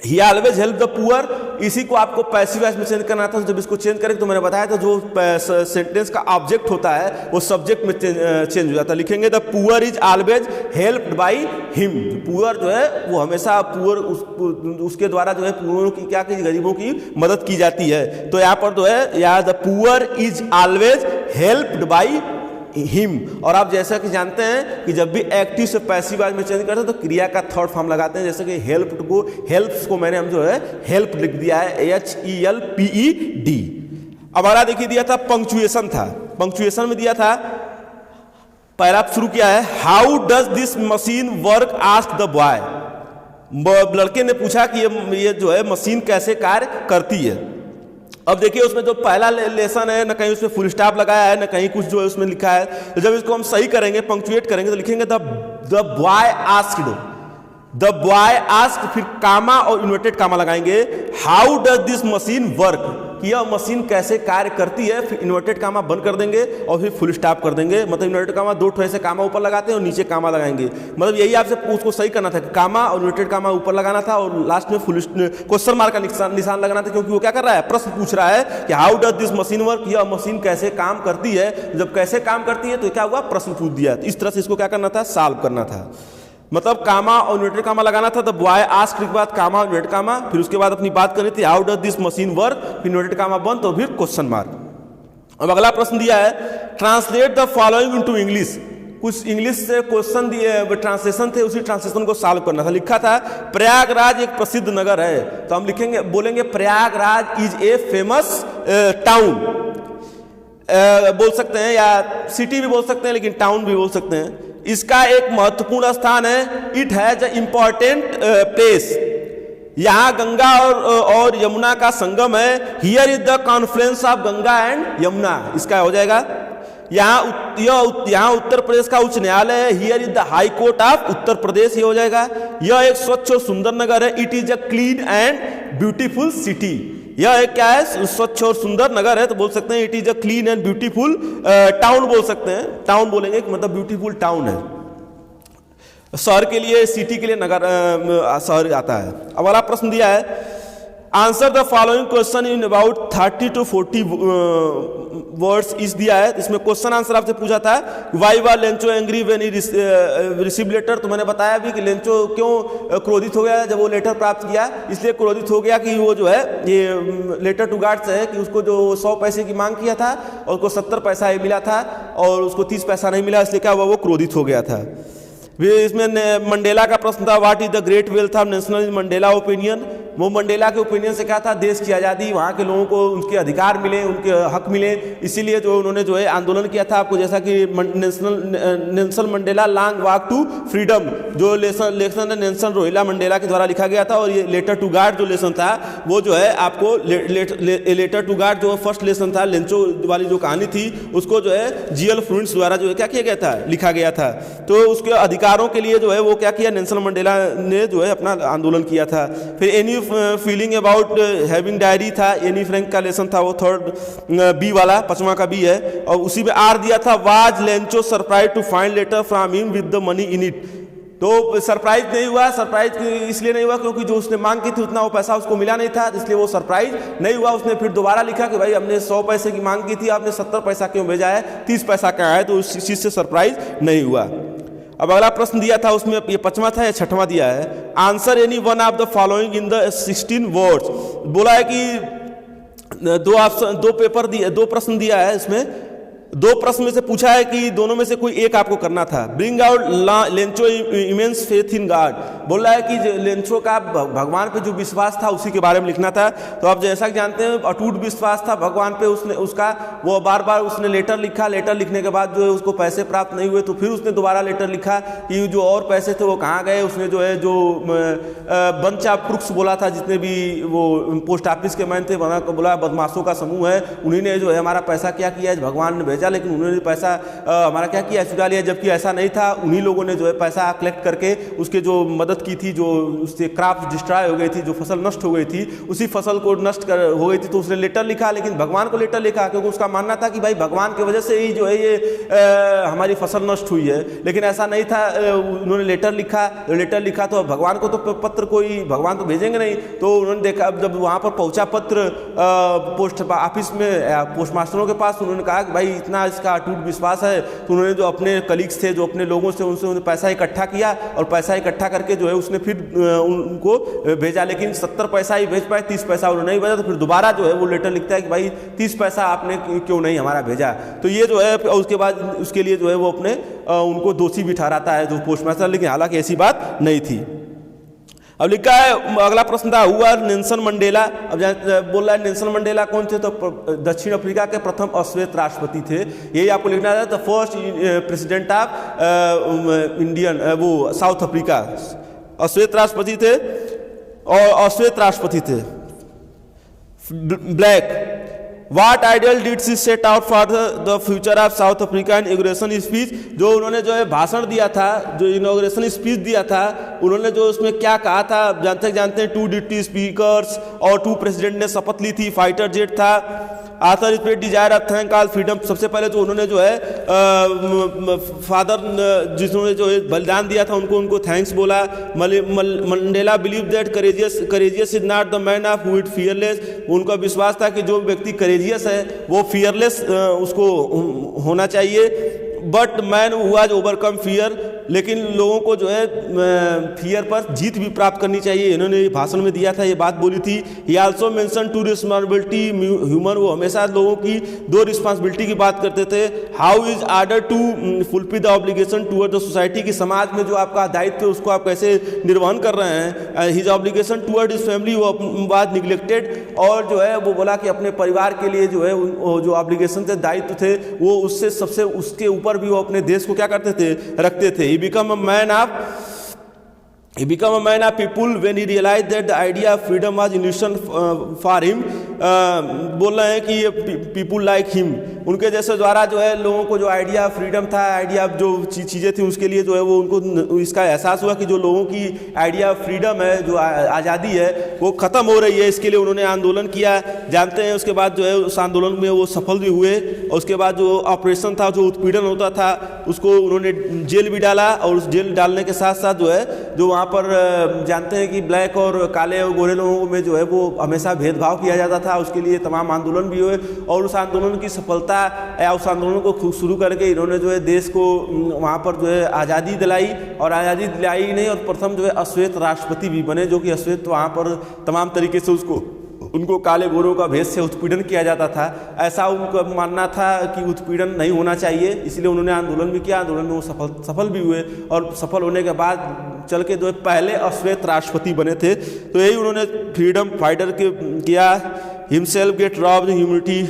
he always help the poor, इसी को आपको पैसिव वॉइस में चेंज करना था। जब इसको चेंज करें तो मैंने बताया था जो सेंटेंस का ऑब्जेक्ट होता है वो सब्जेक्ट में चेंज हो जाता है। लिखेंगे the poor is always helped by him, poor जो है वो हमेशा पुअर उसके द्वारा जो है पुअरों की क्या की, गरीबों की मदद की जाती है। तो यहाँ पर जो है, या the poor is always helped by him. और आप जैसा कि जानते हैं कि जब भी एक्टिव से पैसिव वॉइस में चेंज करते हैं तो क्रिया का थर्ड फॉर्म लगाते हैं, जैसे कि हेल्प्स को मैंने हम जो है हेल्प लिख दिया है, HELPED। अब अगला देखिए दिया था पंक्चुएशन था, पंक्चुएशन में दिया था पहला शुरू किया है, how does this machine work ask the boy. लड़के ने पूछा कि ये जो है मशीन कैसे कार्य करती है। अब देखिए उसमें जो पहला लेसन है, न कहीं उसमें फुल स्टॉप लगाया है, न कहीं कुछ जो है उसमें लिखा है। तो जब इसको हम सही करेंगे, पंक्चुएट करेंगे, तो लिखेंगे the boy asked, the boy asked, फिर कामा और इन्वर्टेड कामा लगाएंगे, how does this machine work, कि यह मशीन कैसे कार्य करती है, फिर इन्वर्टेड कामा बंद कर देंगे और फिर फुल स्टॉप कर देंगे। मतलब इन्वर्टेड कामा दो ठो ऐसे कामा ऊपर लगाते हैं और नीचे कामा लगाएंगे। मतलब यही आपसे उसको सही करना था कि कामा और इन्वर्टेड कामा ऊपर लगाना था और लास्ट में फुल क्वेश्चन मार्क का निशान लगाना था, क्योंकि वो क्या कर रहा है, प्रश्न पूछ रहा है कि how does this machine work, यह मशीन कैसे काम करती है। जब कैसे काम करती है तो क्या हुआ, प्रश्न पूछ दिया। तो इस तरह से इसको क्या करना था, सॉल्व करना था। मतलब कामा और इन्वर्टेड कामा लगाना था, तो बॉय आस्क्ड के बाद कामा और इन्वर्टेड कामा, फिर उसके बाद अपनी बात करनी थी how does this machine work, फिर इन्वर्टेड कामा बंद, तो फिर क्वेश्चन मार्क। अब अगला प्रश्न दिया है, translate the following into English. कुछ इंग्लिश से क्वेश्चन दिए, ट्रांसलेशन थे, उसी ट्रांसलेशन को सॉल्व करना था। लिखा था प्रयागराज एक प्रसिद्ध नगर है, तो हम लिखेंगे, बोलेंगे Prayagraj is a famous town, बोल सकते हैं, या सिटी भी बोल सकते हैं, लेकिन टाउन भी बोल सकते हैं। इसका एक महत्वपूर्ण स्थान है, it has a important place, यहाँ गंगा और यमुना का संगम है, here is the Confluence of Ganga and Yamuna, इसका हो जाएगा। यहाँ उत्तर प्रदेश का उच्च न्यायालय है, here is the high court of Uttar Pradesh, ये हो जाएगा। यह एक स्वच्छ और सुंदर नगर है, it is a clean and beautiful city, यह एक क्या है, स्वच्छ और सुंदर नगर है, तो बोल सकते हैं it is a clean and beautiful town, बोल सकते हैं, टाउन बोलेंगे, मतलब ब्यूटीफुल टाउन है। शहर के लिए, सिटी के लिए नगर शहर आता है। अब अगला प्रश्न दिया है, answer the following question in about 30 to 40 words इस दिया है। इसमें क्वेश्चन आंसर आपसे पूछा था, why was Lencho angry when he receive letter. तो मैंने बताया भी कि लेंचो क्यों क्रोधित हो गया जब वो लेटर प्राप्त किया, इसलिए क्रोधित हो गया कि वो जो है ये लेटर टू गार्ड्स है कि उसको जो 100 पैसे की मांग किया था और उसको 70 पैसा ही मिला था और उसको 30 पैसा नहीं मिला, इसलिए क्या हुआ, वो क्रोधित हो गया था। इसमें मंडेला का प्रश्न था, what is the great wealth of national Mandela opinion. वो मंडेला के ओपिनियन से क्या था, देश की आज़ादी, वहाँ के लोगों को उनके अधिकार मिले, उनके हक मिले, इसीलिए जो उन्होंने जो है आंदोलन किया था। आपको जैसा कि Nelson Mandela long walk to freedom, जो लेसन नेल्सन रोहिला मंडेला के द्वारा लिखा गया था, और ये लेटर टू गार्ड जो लेसन था वो जो है आपको लेटर टू गार्ड जो फर्स्ट लेसन था, लेंचो वाली जो कहानी थी, उसको जो है जीएल फ्लुएंस द्वारा जो है क्या किया गया था, लिखा गया था। तो उसके अधिकारों के लिए जो है वो क्या किया, नेल्सन मंडेला ने जो है अपना आंदोलन किया था। फिर any feeling about having diary था, एनी फ्रैंक का लेसन था, वो थर्ड बी वाला, 5वां का बी है। और उसी में आर दिया था, was Lencho surprise to find letter from him with the money in it. तो सरप्राइज नहीं हुआ, सरप्राइज इसलिए नहीं हुआ क्योंकि जो उसने मांग की थी उतना वो पैसा उसको मिला नहीं था, इसलिए वो सरप्राइज नहीं हुआ। उसने फिर दोबारा लिखा कि भाई हमने 100 पैसे की मांग की थी, आपने 70 पैसा क्यों भेजा है, 30 पैसा का है, तो उस चीज से सरप्राइज नहीं हुआ। अब अगला प्रश्न दिया था, उसमें ये 5वां था या 6वां दिया है, answer any one of the following in the 16 words. बोला है कि दो प्रश्न दिया है, इसमें 2 प्रश्न में से पूछा है कि दोनों में से कोई एक आपको करना था। Bring out Lencho immense faith in God, बोल रहा है कि लेंचो का भगवान पे जो विश्वास था उसी के बारे में लिखना था। तो आप जैसा कि जानते हैं अटूट विश्वास था भगवान पे, उसने उसका वो बार बार उसने लेटर लिखा, लेटर लिखने के बाद जो है उसको पैसे प्राप्त नहीं हुए, तो फिर उसने दोबारा लेटर लिखा कि जो और पैसे थे वो कहाँ गए। उसने जो है जो बंच ऑफ क्रुक्स बोला था, जितने भी वो पोस्ट ऑफिस के मैन थे, वहाँ को बोला बदमाशों का समूह है, उन्हीं ने जो है हमारा पैसा क्या किया है, भगवान ने लेकिन उन्होंने पैसा हमारा क्या किया, चुरा लिया, जबकि ऐसा नहीं था। उन्हीं लोगों ने जो है पैसा कलेक्ट करके उसके जो मदद की थी, जो उससे क्रॉप डिस्ट्रॉय हो गई थी, जो फसल नष्ट हो गई थी, उसी फसल को नष्ट हो गई थी, तो उसने लेटर लिखा, लेकिन भगवान को लेटर लिखा क्योंकि उसका मानना था कि भाई भगवान की वजह से ही जो है ये हमारी फसल नष्ट हुई है, लेकिन ऐसा नहीं था। उन्होंने लेटर लिखा तो भगवान को तो पत्र कोई भगवान तो भेजेंगे नहीं, तो उन्होंने देखा, जब वहाँ पर पहुँचा पत्र पोस्ट ऑफिस में पोस्ट मास्टरों के पास, उन्होंने कहा कि भाई इतना इसका अटूट विश्वास है, तो उन्होंने जो अपने कलीग्स थे, जो अपने लोगों से, उनसे उन्होंने पैसा इकट्ठा किया और पैसा इकट्ठा करके जो है उसने फिर उनको भेजा। लेकिन 70 पैसा ही भेज पाए, 30 पैसा उन्होंने नहीं भेजा। तो फिर दोबारा जो है वो लेटर लिखता है कि भाई 30 पैसा आपने क्यों नहीं हमारा भेजा। तो ये जो है उसके बाद उसके लिए जो है वो अपने उनको दोषी भी ठहराता है जो पोस्टमास्टर, लेकिन हालांकि ऐसी बात नहीं थी। अब लिखा है, अगला प्रश्न था, हुआ नेल्सन मंडेला। अब बोल रहा है नेल्सन मंडेला कौन थे, तो दक्षिण अफ्रीका के प्रथम अश्वेत राष्ट्रपति थे। यही आपको लिखना था, the first president of Indian वो साउथ अफ्रीका, अश्वेत राष्ट्रपति थे और अश्वेत राष्ट्रपति थे। Black, What ideal did she set out for the future of South Africa in inauguration speech? जो उन्होंने जो है भाषण दिया था, जो इनॉग्रेशन स्पीच दिया था, उन्होंने जो उसमें क्या कहा था जानते हैं 2 डिप्टी स्पीकर्स और 2 प्रेसिडेंट ने शपथ ली थी, फाइटर जेट था। आथर इस पे desire of thank all freedom, सबसे पहले तो उन्होंने जो है फादर जिन्होंने जो है बलिदान दिया था उनको थैंक्स बोला। Mandela believe that courageous is not the man of who is fearless, उनका विश्वास था कि जो व्यक्ति करेजियस है वो फियरलेस उसको होना चाहिए। But man who has overcome fear, लेकिन लोगों को जो है फियर पर जीत भी प्राप्त करनी चाहिए, इन्होंने भाषण में दिया था, ये बात बोली थी। ही आल्सो मेंशन 2 रिस्पॉन्सिबिलिटी ह्यूमन, वो हमेशा लोगों की 2 रिस्पॉन्सिबिलिटी की बात करते थे। How is order to fulfil the obligation toward the society, की समाज में जो आपका दायित्व है उसको आप कैसे निर्वहन कर रहे हैं। His obligation toward his family वो बात निगलेक्टेड, और जो है वो बोला कि अपने परिवार के लिए जो है जो ऑब्लिगेशन थे, दायित्व थे, वो उससे सबसे उसके ऊपर भी वो अपने देश को क्या करते थे, रखते थे। He became a man of people when he realized that the idea of freedom was illusion for him. बोल रहे हैं कि ये पीपुल लाइक हिम, उनके जैसे द्वारा जो है लोगों को जो आइडिया ऑफ फ्रीडम था, आइडिया ऑफ जो चीज़ें थी उसके लिए जो है वो उनको इसका एहसास हुआ कि जो लोगों की आइडिया ऑफ फ्रीडम है, जो आज़ादी है वो ख़त्म हो रही है। इसके लिए उन्होंने आंदोलन किया, जानते हैं। उसके बाद जो है उस आंदोलन में वो सफल भी हुए, और उसके बाद जो ऑपरेशन था, जो उत्पीड़न होता था, उसको उन्होंने जेल भी डाला, और उस जेल डालने के साथ साथ जो है जो वहाँ पर जानते हैं कि ब्लैक और काले और गोरे लोगों में जो है वो हमेशा भेदभाव किया जाता था, उसके लिए तमाम आंदोलन भी हुए। और उस आंदोलन की सफलता या उस आंदोलन को शुरू करके इन्होंने जो है देश को वहाँ पर जो है आज़ादी दिलाई, और आज़ादी दिलाई ही नहीं, और प्रथम जो है अश्वेत राष्ट्रपति भी बने, जो कि अश्वेत वहाँ पर तमाम तरीके से उनको काले गोरों का भेद से उत्पीड़न किया जाता था। ऐसा उनका मानना था कि उत्पीड़न नहीं होना चाहिए, इसलिए उन्होंने आंदोलन भी किया। आंदोलन में वो सफल भी हुए, और सफल होने के बाद चल के जो पहले अश्वेत राष्ट्रपति बने थे। तो यही उन्होंने फ्रीडम फाइटर के किया। हिमसेल्फ गेट रॉब्ड ह्यूमैनिटी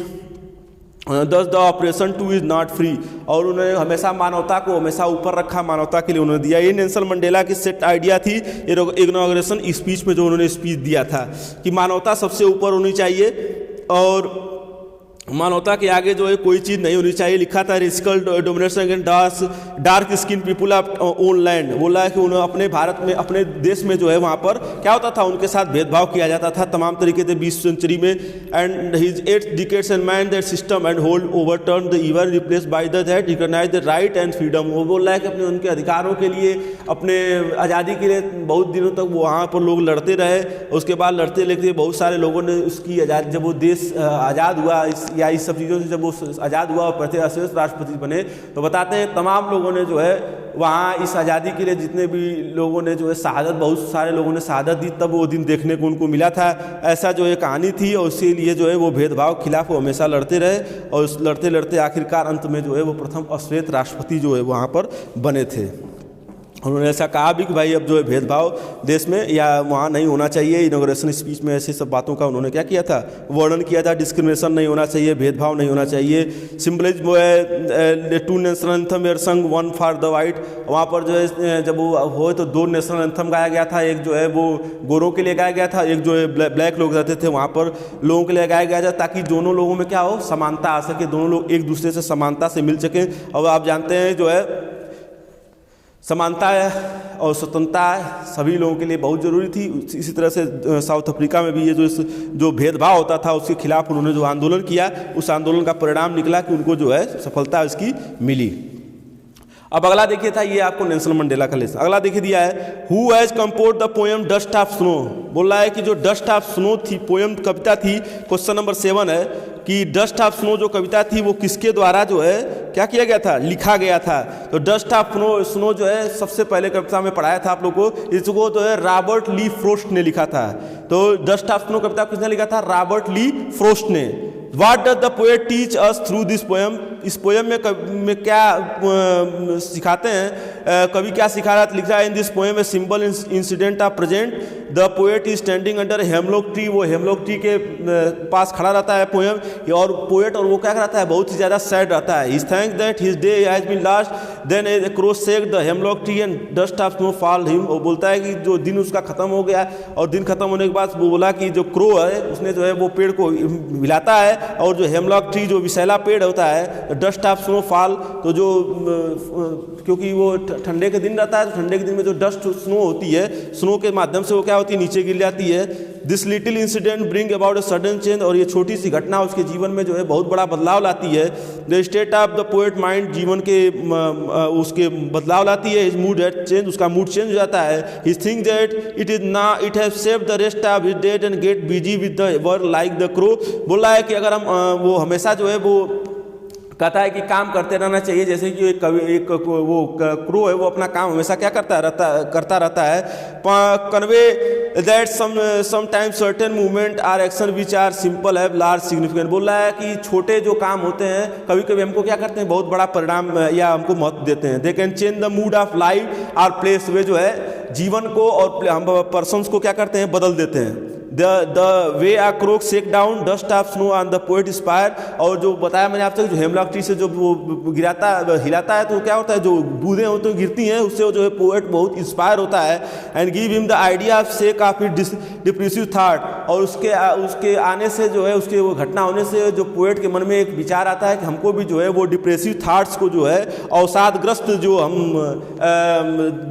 दस the operation two is not free, और उन्होंने हमेशा मानवता को हमेशा ऊपर रखा, मानवता के लिए उन्होंने दिया। ये नेल्सन मंडेला की सेट आइडिया थी इनॉग्रेशन स्पीच में, जो उन्होंने स्पीच दिया था कि मानवता सबसे ऊपर होनी चाहिए और मानवता के आगे जो है कोई चीज़ नहीं होनी चाहिए। लिखा था racial domination against dark skin people of own land, बोला है कि उन्हें अपने भारत में, अपने देश में जो है वहाँ पर क्या होता था, उनके साथ भेदभाव किया जाता था तमाम तरीके से 20वीं सेंचुरी में। And his 8 decades and man that system and hold overturn the even replace by the that recognise the right and freedom. वो बोल रहा है कि अपने उनके अधिकारों के लिए, अपने आज़ादी के लिए बहुत दिनों तक वहाँ पर लोग लड़ते रहे। उसके बाद लड़ते लड़ते बहुत सारे लोगों ने उसकी आज़ादी, जब वो देश आज़ाद हुआ या इस सब चीज़ों से जब वो आज़ाद हुआ और प्रथम अश्वेत राष्ट्रपति बने, तो बताते हैं तमाम लोगों ने जो है वहाँ इस आज़ादी के लिए, जितने भी लोगों ने जो है शहादत, बहुत सारे लोगों ने शहादत दी, तब वो दिन देखने को उनको मिला था। ऐसा जो है कहानी थी, और इसीलिए जो है वो भेदभाव के खिलाफ वो हमेशा लड़ते रहे, और उस लड़ते लड़ते आखिरकार अंत में जो है वो प्रथम अश्वेत राष्ट्रपति जो है वहाँ पर बने थे। उन्होंने ऐसा कहा भी कि भाई अब जो है भेदभाव देश में या वहाँ नहीं होना चाहिए। इनॉग्रेशन स्पीच में ऐसी सब बातों का उन्होंने क्या किया था, वर्णन किया था। डिस्क्रिमिनेशन नहीं होना चाहिए, भेदभाव नहीं होना चाहिए। सिम्बलिज्म वो है 2 नेशनल एंथम एयर संग, 1 फॉर द वाइट। वहाँ पर जो है जब वो हो तो 2 नेशनल एंथम गाया गया था, एक जो है वो गोरों के लिए गाया गया था, एक जो है ब्लैक लोग रहते थे वहाँ पर लोगों के लिए गाया गया था, ताकि दोनों लोगों में क्या हो, समानता आ सके, दोनों लोग एक दूसरे से समानता से मिल सकें। और आप जानते हैं जो है समानता और स्वतंत्रता सभी लोगों के लिए बहुत ज़रूरी थी। इसी तरह से साउथ अफ्रीका में भी ये जो भेदभाव होता था उसके खिलाफ उन्होंने जो आंदोलन किया, उस आंदोलन का परिणाम निकला कि उनको जो है सफलता इसकी मिली। अब अगला देखिए था, ये आपको नेल्सन मंडेला का लेसन। अगला देखिए दिया है, who has compose the poem dust of snow. बोल रहा है कि जो डस्ट ऑफ स्नो थी पोएम, कविता थी, क्वेश्चन नंबर 7 है कि डस्ट ऑफ स्नो जो कविता थी वो किसके द्वारा जो है क्या किया गया था, लिखा गया था। तो डस्ट ऑफ स्नो जो है सबसे पहले कविता में पढ़ाया था आप लोग को, इसको तो है रॉबर्ट ली फ्रोस्ट ने लिखा था। तो डस्ट ऑफ स्नो कविता किसने लिखा था, रॉबर्ट ली फ्रोस्ट ने। What does the poet teach us through this poem? इस पोएम में क्या सिखाते हैं, कवि क्या सिखा रहा लिख रहा है। In this poem a simple incident of present, the poet is standing under hemlock tree, वो हेमलॉक ट्री के पास खड़ा रहता है पोएम, और पोएट और वो क्या रहता है, बहुत ही ज़्यादा सैड रहता है। Is thank that his day has been last, then a crow shake the hemlock tree and dust of snow fall him. वो बोलता है कि जो दिन उसका खत्म हो गया, और दिन खत्म होने के बाद वो बोला कि जो क्रो है उसने जो है वो पेड़ को हिलाता है, और जो हेमलॉक ट्री जो विशैला पेड़ होता है, डस्ट ऑफ स्नो फॉल, तो जो क्योंकि वो ठंडे के दिन रहता है, तो ठंडे के दिन में जो डस्ट स्नो होती है, स्नो के माध्यम से वो क्या होती है, नीचे गिर जाती है। This little incident bring about a sudden change, और ये छोटी सी घटना उसके जीवन में जो है बहुत बड़ा बदलाव लाती है। The state of the poet mind, जीवन के उसके बदलाव लाती है। हिज मूड हैड चेंज, उसका मूड चेंज हो जाता है। His think that it have saved the rest of his dead and get busy with the work like the crow. बोल रहा है कि अगर हम वो हमेशा जो है वो कहता है कि काम करते रहना चाहिए, जैसे कि एक वो क्रो है, वो अपना काम हमेशा क्या करता रहता है। Convey that sometimes certain movement or action which are simple have large significant. बोल रहा है कि छोटे जो काम होते हैं कभी कभी हमको क्या करते हैं, बहुत बड़ा परिणाम या हमको महत्व देते हैं। They can change the mood of life our place, वे जो है जीवन को और हम पर्सन्स को क्या करते हैं, बदल देते हैं। The way a crow shake down dust of snow on the poet inspire, और जो बताया मैंने आपसे जो हेमलॉक ट्री से जो वो हिलाता है, तो क्या होता है, जो बूंदें होती गिरती हैं, उससे वो जो है पोएट बहुत इंस्पायर होता है। And give him the idea of shake off it depressive thought, और उसके आने से जो है, उसके वो घटना होने से जो पोएट के मन में एक विचार आता है कि हमको भी जो है वो डिप्रेसिव थाट्स को जो है, अवसादग्रस्त जो हम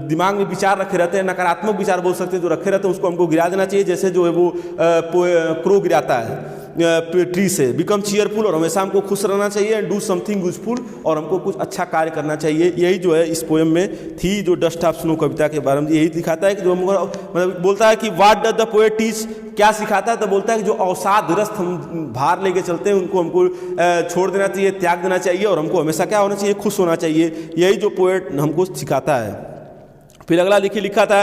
दिमाग में विचार रखे रहते हैं, नकारात्मक विचार बोल सकते हैं जो रखे रहते हैं, उसको हमको गिरा देना चाहिए, जैसे जो है वो क्रो गिराता है ट्री से। बिकम चीयरफुल, और हमेशा हमको खुश रहना चाहिए। एंड डू समथिंग यूजफुल, और हमको कुछ अच्छा कार्य करना चाहिए। यही जो है इस पोएम में थी, जो डस्ट ऑफ स्नो कविता के बारे में यही दिखाता है कि जो मतलब बोलता है कि what does the poet teach, क्या सिखाता है, तो बोलता है कि जो अवसादग्रस्त हम भार लेके चलते हैं उनको हमको छोड़ देना चाहिए, त्याग देना चाहिए, और हमको हमेशा क्या होना चाहिए, खुश होना चाहिए। यही जो पोएट हमको सिखाता है। फिर अगला लिखा था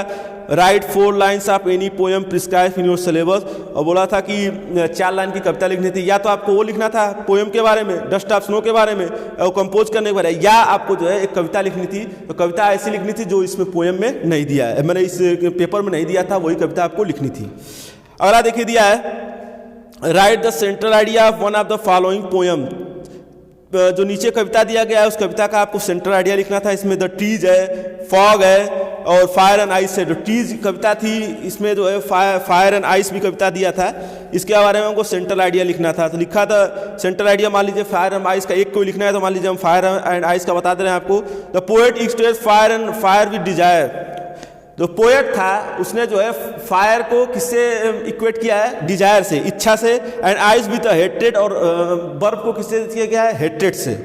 right 4 lines of any poem prescribe in your syllabus, और बोला था कि 4 लाइन की कविता लिखनी थी। या तो आपको वो लिखना था पोएम के बारे में, डस्ट ऑफ स्नो के बारे में, और कंपोज करने के बारे में, या आपको जो है एक कविता लिखनी थी। तो कविता ऐसी लिखनी थी जो इसमें पोएम में नहीं दिया है, मैंने इस पेपर में नहीं दिया था, वही कविता आपको लिखनी थी। अगला देखिए दिया है right the central idea of one of the following poem. जो नीचे कविता दिया गया है उस कविता का आपको सेंट्रल आइडिया लिखना था। इसमें द ट्रीज है, फॉग है, और फायर एंड आइस है। जो ट्रीज कविता थी, इसमें जो है फायर एंड आइस भी कविता दिया था, इसके बारे में हमको सेंट्रल आइडिया लिखना था। तो लिखा था सेंट्रल आइडिया, मान लीजिए फायर एंड आइस का एक को लिखना है, तो मान लीजिए हम फायर एंड आइस का बता दे रहे हैं आपको। The poet express fire with desire. जो पोएट था उसने जो है फायर को किससे इक्वेट किया है, डिजायर से, इच्छा से। एंड आइस विद हेट्रेड, और बर्फ को किससे किया गया है, हेट्रेड से।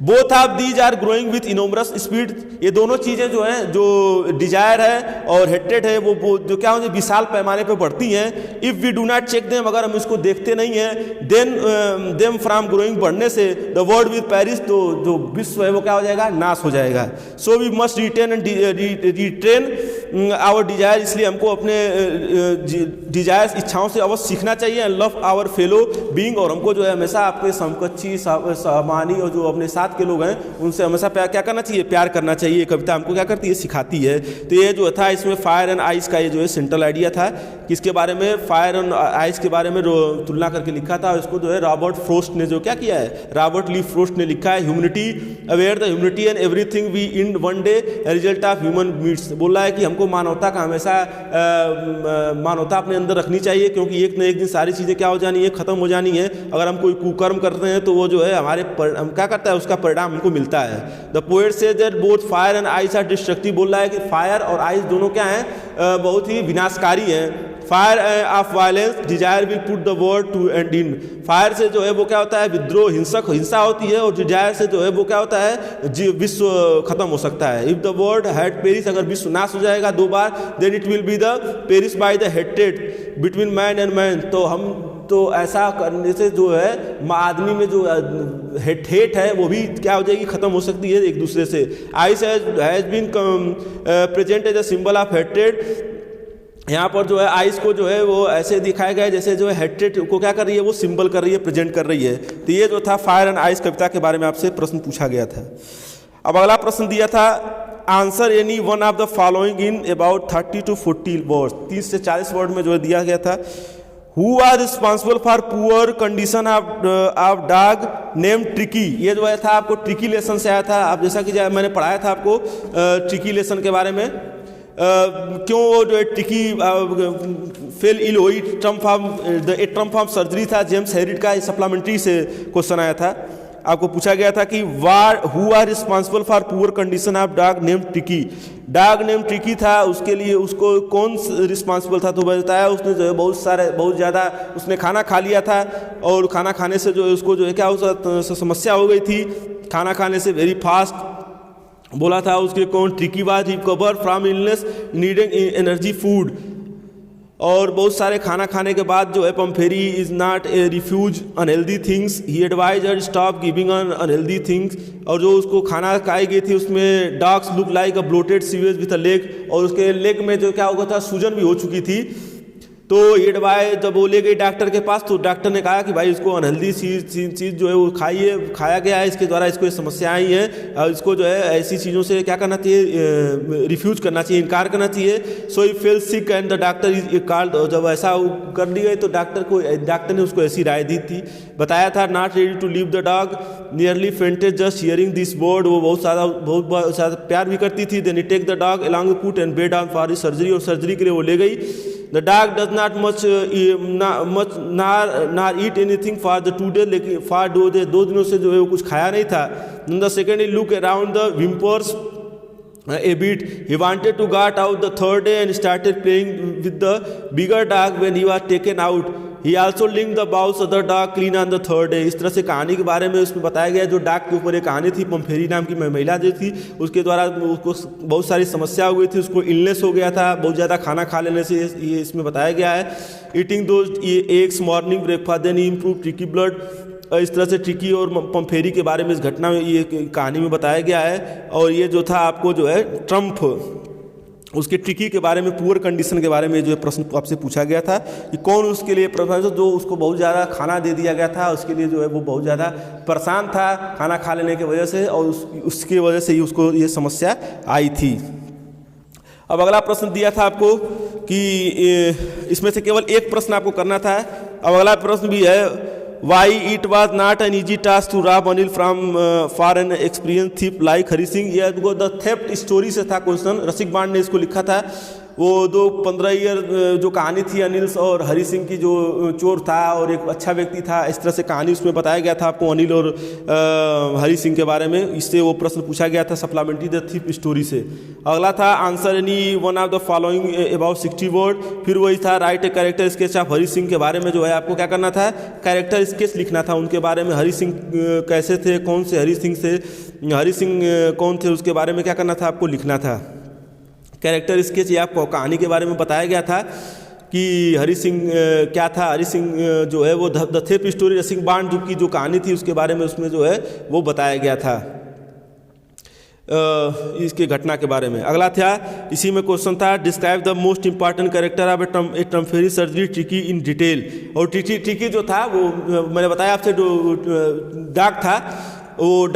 Both of these are growing with enormous speed. ये दोनों चीज़ें जो हैं, जो डिजायर है और हेट्रेड है, वो जो क्या होती है, विशाल पैमाने पे बढ़ती हैं। If we do not check them, अगर हम इसको देखते नहीं हैं, देन देम फ्रॉम ग्रोइंग, बढ़ने से, द वर्ल्ड विथ पेरिस, तो जो विश्व है वो क्या हो जाएगा, नाश हो जाएगा। So we must retain and retrain our desire, इसलिए हमको अपने डिजायर्स, इच्छाओं से अवश्य सीखना चाहिए। And love our fellow being, और हमको जो है हमेशा आपके समकक्षी, सहमानी और जो अपने साथ के लोग हैं उनसे हमेशा क्या करना चाहिए, प्यार करना चाहिए। कविता हमको क्या करती है, सिखाती है। तो ये जो था इसमें फायर एंड आइस का ये जो है सेंट्रल आइडिया था। किसके बारे में, फायर एंड आइस के बारे में तुलना करके लिखा था। इसको जो है रॉबर्ट फ्रोस्ट ने जो क्या किया है, रॉबर्ट ली फ्रोस्ट ने लिखा है। Humanity aware the humanity and everything we in one day result of human meets. बोल रहा है कि हमको मानवता का हमेशा मानवता अपने अंदर रखनी चाहिए, क्योंकि एक न एक दिन सारी चीज़ें क्या हो जानी है, खत्म हो जानी है। अगर हम कोई कुकर्म करते हैं तो वो जो है हमारे हम क्या करता है, उसका परिणाम हमको मिलता है। The poet say that both fire and ice are destructive. बोल रहा है कि फायर और आइस दोनों क्या हैं, बहुत ही विनाशकारी हैं। Fire of violence desire will put the world to end in. Fire से जो है वो क्या होता है, विद्रोह, हिंसा होती है। और डिजायर से जो है वो क्या होता है, विश्व खत्म हो सकता है। If the world had perish, अगर विश्व नाश हो जाएगा 2 बार, then it will be the perish by the hatred between man and man. तो हम तो ऐसा करने से जो है आदमी में जो हेट है वो भी क्या हो जाएगी, खत्म हो सकती है एक दूसरे से। Ice has been present as a symbol of hatred. यहाँ पर जो है आइस को जो है वो ऐसे दिखाया गया है जैसे जो है हेट्रेड को क्या कर रही है, वो सिंबल कर रही है, प्रेजेंट कर रही है। तो ये जो था फायर एंड आइस कविता के बारे में आपसे प्रश्न पूछा गया था। अब अगला प्रश्न दिया था answer any one of the following in about 30 to 40 word, 30 से 40 वर्ड में जो है दिया गया था। Who are responsible for poor condition of dog name Tricki. ये जो है था आपको ट्रिकी लेसन से आया था। आप जैसा कि मैंने पढ़ाया था आपको ट्रिकी लेसन के बारे में, क्यों वो जो है ट्रिकी फेल इल हुई, ट्रम्प ऑफ सर्जरी था जेम्स हेरिड का, सप्लीमेंट्री से क्वेश्चन आया था। आपको पूछा गया था कि who are responsible for poor condition of dog name Tricki. Dog name Tricki था, उसके लिए उसको कौन रिस्पॉन्सिबल था, तो बताया उसने जो है बहुत ज़्यादा उसने खाना खा लिया था, और खाना खाने से जो है उसको जो है क्या समस्या हो गई थी, खाना खाने से वेरी फास्ट बोला था। उसके कौन Tricki was recover from illness needing energy food, और बहुत सारे खाना खाने के बाद जो है Pumphrey is not a refuse unhealthy things, he advised stop giving unhealthy things. और जो उसको खाना खाई गई थी उसमें dogs look like a bloated sausage with a leg, और उसके लेग में जो क्या हो गया था, सूजन भी हो चुकी थी। तो एडवाइज जब वो ले गई डॉक्टर के पास, तो डॉक्टर ने कहा कि भाई इसको अनहेल्दी चीज़ जो है वो खाया गया है, इसके द्वारा इसको ये समस्या आई है, और इसको जो है ऐसी चीज़ों से क्या करना चाहिए, रिफ्यूज करना चाहिए, इनकार करना चाहिए। So he fell sick and the doctor is called. जब ऐसा कर ली गई तो डॉक्टर ने उसको ऐसी राय दी थी, बताया था not ready to leave the dog, nearly fainted just hearing this word. वो बहुत ज़्यादा प्यार भी करती थी। Then he take the dog along put and bed on for surgery, और सर्जरी के लिए वो ले गई। The dog does not much nor eat anything for the 2 days, लेकिन for 2 दिनों से जो है वो कुछ खाया नहीं था। Then the second he look around the whimpers a bit. He wanted to get out the third day and started playing with the bigger dog when he was taken out. He also linked the bows of the dog clean on the third day. इस तरह से कहानी के बारे में उसमें बताया गया। जो डॉग के ऊपर एक कहानी थी, पम्फेरी नाम की महिला जो थी, उसके द्वारा उसको बहुत सारी समस्या हो गई थी, उसको इलनेस हो गया था बहुत ज़्यादा खाना खा लेने से, ये इसमें बताया गया है। Eating those eggs morning breakfast then improve tricky blood. इस तरह से ट्रिकी और पम्फेरी के बारे में इस घटना में, ये कहानी में बताया गया है। और ये जो था आपको जो है ट्रम्प, उसके ट्रिकी के बारे में, पुअर कंडीशन के बारे में जो है प्रश्न आपसे पूछा गया था कि कौन उसके लिए प्रोफेसर, जो उसको बहुत ज़्यादा खाना दे दिया गया था, उसके लिए जो है वो बहुत ज़्यादा परेशान था खाना खा लेने की वजह से, और उसकी वजह से ही उसको ये समस्या आई थी। अब अगला प्रश्न दिया था आपको कि इसमें से केवल एक प्रश्न आपको करना था। अब अगला प्रश्न भी है, why it was not an easy task to rob Anil from for an experience thief like Hari Singh. यह द थेफ्ट स्टोरी से था क्वेश्चन, रसिक बांड ने इसको लिखा था। वो 15 ईयर जो कहानी थी अनिल और हरी सिंह की, जो चोर था और एक अच्छा व्यक्ति था, इस तरह से कहानी उसमें बताया गया था आपको अनिल और हरी सिंह के बारे में। इससे वो प्रश्न पूछा गया था सप्लीमेंट्री द थीफ स्टोरी से। अगला था answer any one of the following about 60 word. फिर वही था write a character sketch of Hari Singh के बारे में जो है आपको क्या करना था, कैरेक्टर स्केच लिखना था उनके बारे में। हरी सिंह कैसे थे, कौन से हरी सिंह कौन थे, उसके बारे में क्या करना था, आपको लिखना था। कैरेक्टर स्केच ये आपको कहानी के बारे में बताया गया था कि हरी सिंह क्या था। हरी सिंह जो है वो the theft story, Rasik bond की जो कहानी थी उसके बारे में उसमें जो है वो बताया गया था इसके घटना के बारे में। अगला था, इसी में क्वेश्चन था, describe the most important character of a Pumphrey surgery Tricki in detail. और ट्रिकी जो था वो मैंने बताया आपसे, जो डॉग था वो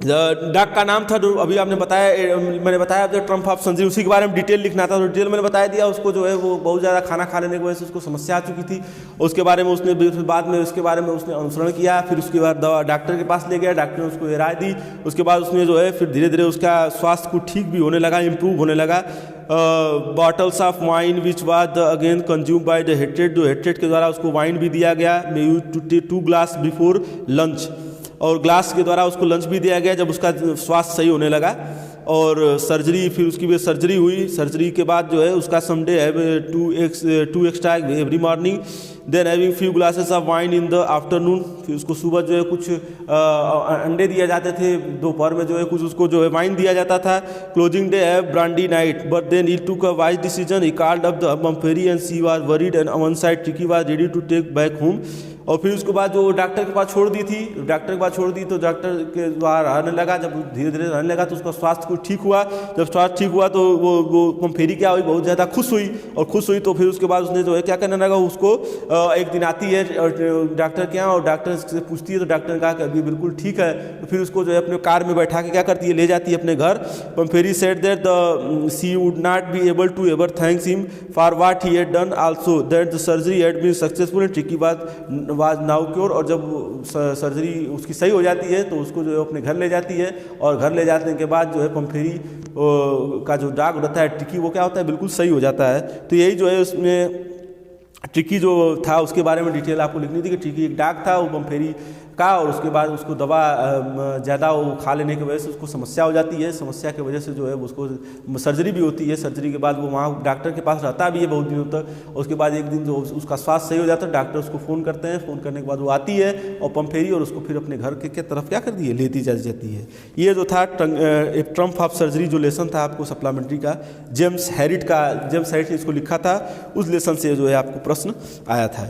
डॉग का नाम था जो अभी आपने बताया, मैंने बताया आपको ट्रम्प ऑफ सर्जरी, उसी के बारे में डिटेल लिखना था। तो डिटेल मैंने बता दिया। उसको जो है वो बहुत ज़्यादा खाना खा लेने की वजह से उसको समस्या आ चुकी थी, उसके बारे में उसने बाद में उसके बारे में उसने अनुसरण किया। फिर उसके बाद डॉक्टर के पास ले गया, डॉक्टर ने उसको ये राय दी। उसके बाद उसने जो है फिर धीरे धीरे उसका स्वास्थ्य को ठीक भी होने लगा, इम्प्रूव होने लगा। Bottles of wine which was again consume by the hatred, जो हेट्रेड के द्वारा उसको वाइन भी दिया गया। May you to take 2 glass before lunch, और ग्लास के द्वारा उसको लंच भी दिया गया जब उसका स्वास्थ्य सही होने लगा। और सर्जरी, फिर उसकी भी सर्जरी हुई। सर्जरी के बाद जो है उसका समडे है 2 extra every morning, then having few glasses of wine in the afternoon. फिर उसको सुबह जो है कुछ अंडे दिए जाते थे, दोपहर में जो है कुछ उसको जो है वाइन दिया जाता था। क्लोजिंग डे है brandy night, but then he took a wise decision, he called up the Pumphrey and she was worried and one side Tricki was ready to take back home. और फिर उसके बाद जो doctor के पास छोड़ दी थी, doctor के पास छोड़ दी तो डॉक्टर के द्वारा रहने लगा। जब धीरे धीरे रहने लगा तो उसका स्वास्थ्य कुछ ठीक हुआ। जब स्वास्थ्य ठीक हुआ तो वो पंफेरी क्या हुई, बहुत ज़्यादा खुश हुई। और खुश हुई तो फिर उसके बाद उसने जो है क्या करने लगा, उसको एक दिन आती है डॉक्टर के यहाँ और डॉक्टर से पूछती है, तो डॉक्टर ने कहा कि अभी बिल्कुल ठीक है। तो फिर उसको जो है अपने कार में बैठा के क्या करती है, ले जाती है अपने घर। Pumphrey said that the she would not be able to ever thanks him for what he had done, also that the surgery had been successful and Tricki was now cure. और जब सर्जरी उसकी सही हो जाती है तो उसको जो है अपने घर ले जाती है, और घर ले जाने के बाद जो है पंफेरी का जो डाग रहता है ट्रिकी, वो क्या होता है, बिल्कुल सही हो जाता है। तो यही जो है उसमें ट्रिकी जो था उसके बारे में डिटेल आपको लिखनी थी कि ट्रिकी एक डाग था वो पंफेरी का, और उसके बाद उसको दवा ज़्यादा वो खा लेने की वजह से उसको समस्या हो जाती है। समस्या की वजह से जो है उसको सर्जरी भी होती है। सर्जरी के बाद वो वहाँ डॉक्टर के पास रहता भी है बहुत दिनों तक। उसके बाद एक दिन जो उसका स्वास्थ्य सही हो जाता है, डॉक्टर उसको फ़ोन करते हैं। फ़ोन करने के बाद वो आती है और पंफेरी और उसको फिर अपने घर के तरफ क्या करती है, लेती जाती है। ये जो था एक ट्रम्प ऑफ सर्जरी जो लेसन था आपको सप्लीमेंट्री का, जेम्स हैरिट ने इसको लिखा था, उस लेसन से जो है आपको प्रश्न आया था।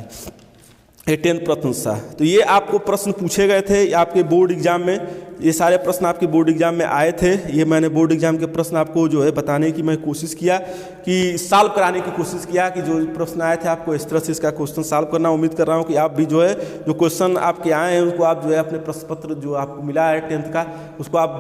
10th प्रश्न था। तो ये आपको प्रश्न पूछे गए थे आपके बोर्ड एग्जाम में, ये सारे प्रश्न आपके बोर्ड एग्जाम में आए थे। ये मैंने बोर्ड एग्जाम के प्रश्न आपको जो है बताने की मैं कोशिश किया, कि सॉल्व कराने की कोशिश किया, कि जो प्रश्न आए थे आपको इस तरह से इसका क्वेश्चन सॉल्व करना। उम्मीद कर रहा हूँ कि आप भी जो है जो क्वेश्चन आपके आए हैं उसको आप जो है अपने प्रश्न पत्र जो आपको मिला है 10th का, उसको आप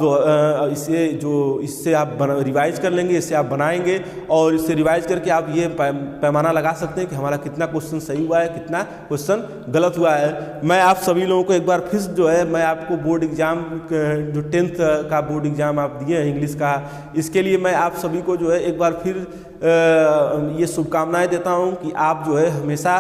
इससे आप रिवाइज कर लेंगे, इससे आप बनाएंगे और इससे रिवाइज करके आप ये पैमाना लगा सकते हैं कि हमारा कितना क्वेश्चन सही हुआ है, कितना क्वेश्चन गलत हुआ है। मैं आप सभी लोगों को एक बार फिर जो है मैं आपको बोर्ड एग्जाम जो 10th का बोर्ड एग्जाम आप दिए हैं इंग्लिश का, इसके लिए मैं आप सभी को जो है एक बार फिर ये शुभकामनाएं देता हूं कि आप जो है हमेशा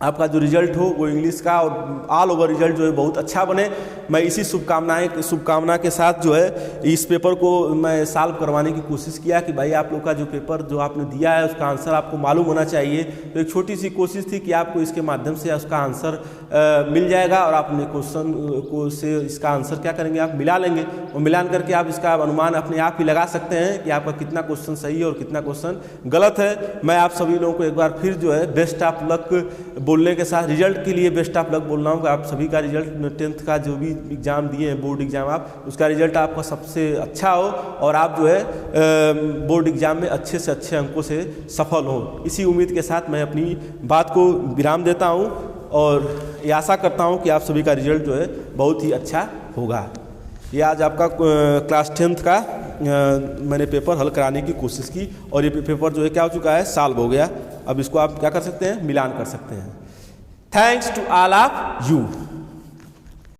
आपका जो रिजल्ट हो वो इंग्लिश का और ऑल ओवर रिजल्ट जो है बहुत अच्छा बने। मैं इसी शुभकामना के साथ जो है इस पेपर को मैं सॉल्व करवाने की कोशिश किया कि भाई आप लोग का जो पेपर जो आपने दिया है उसका आंसर आपको मालूम होना चाहिए। तो एक छोटी सी कोशिश थी कि आपको इसके माध्यम से उसका आंसर मिल जाएगा और आपने क्वेश्चन को से इसका आंसर क्या करेंगे, आप मिला लेंगे और मिलान करके आप इसका अनुमान अपने आप ही लगा सकते हैं कि आपका कितना क्वेश्चन सही है और कितना क्वेश्चन गलत है। मैं आप सभी लोगों को एक बार फिर जो है बेस्ट ऑफ लक बोलने के साथ, रिजल्ट के लिए बेस्ट ऑफ लक बोल रहा हूँ कि आप सभी का रिजल्ट 10th का जो भी एग्ज़ाम दिए हैं बोर्ड एग्ज़ाम, आप उसका रिजल्ट आपका सबसे अच्छा हो और आप जो है बोर्ड एग्ज़ाम में अच्छे से अच्छे अंकों से सफल हो। इसी उम्मीद के साथ मैं अपनी बात को विराम देता हूँ और ये आशा करता हूँ कि आप सभी का रिजल्ट जो है बहुत ही अच्छा होगा। ये आज आपका क्लास 10th का मैंने पेपर हल कराने की कोशिश की और ये पेपर जो है क्या हो चुका है, सॉल्व हो गया। अब इसको आप क्या कर सकते हैं, मिलान कर सकते हैं। Thanks to all of you.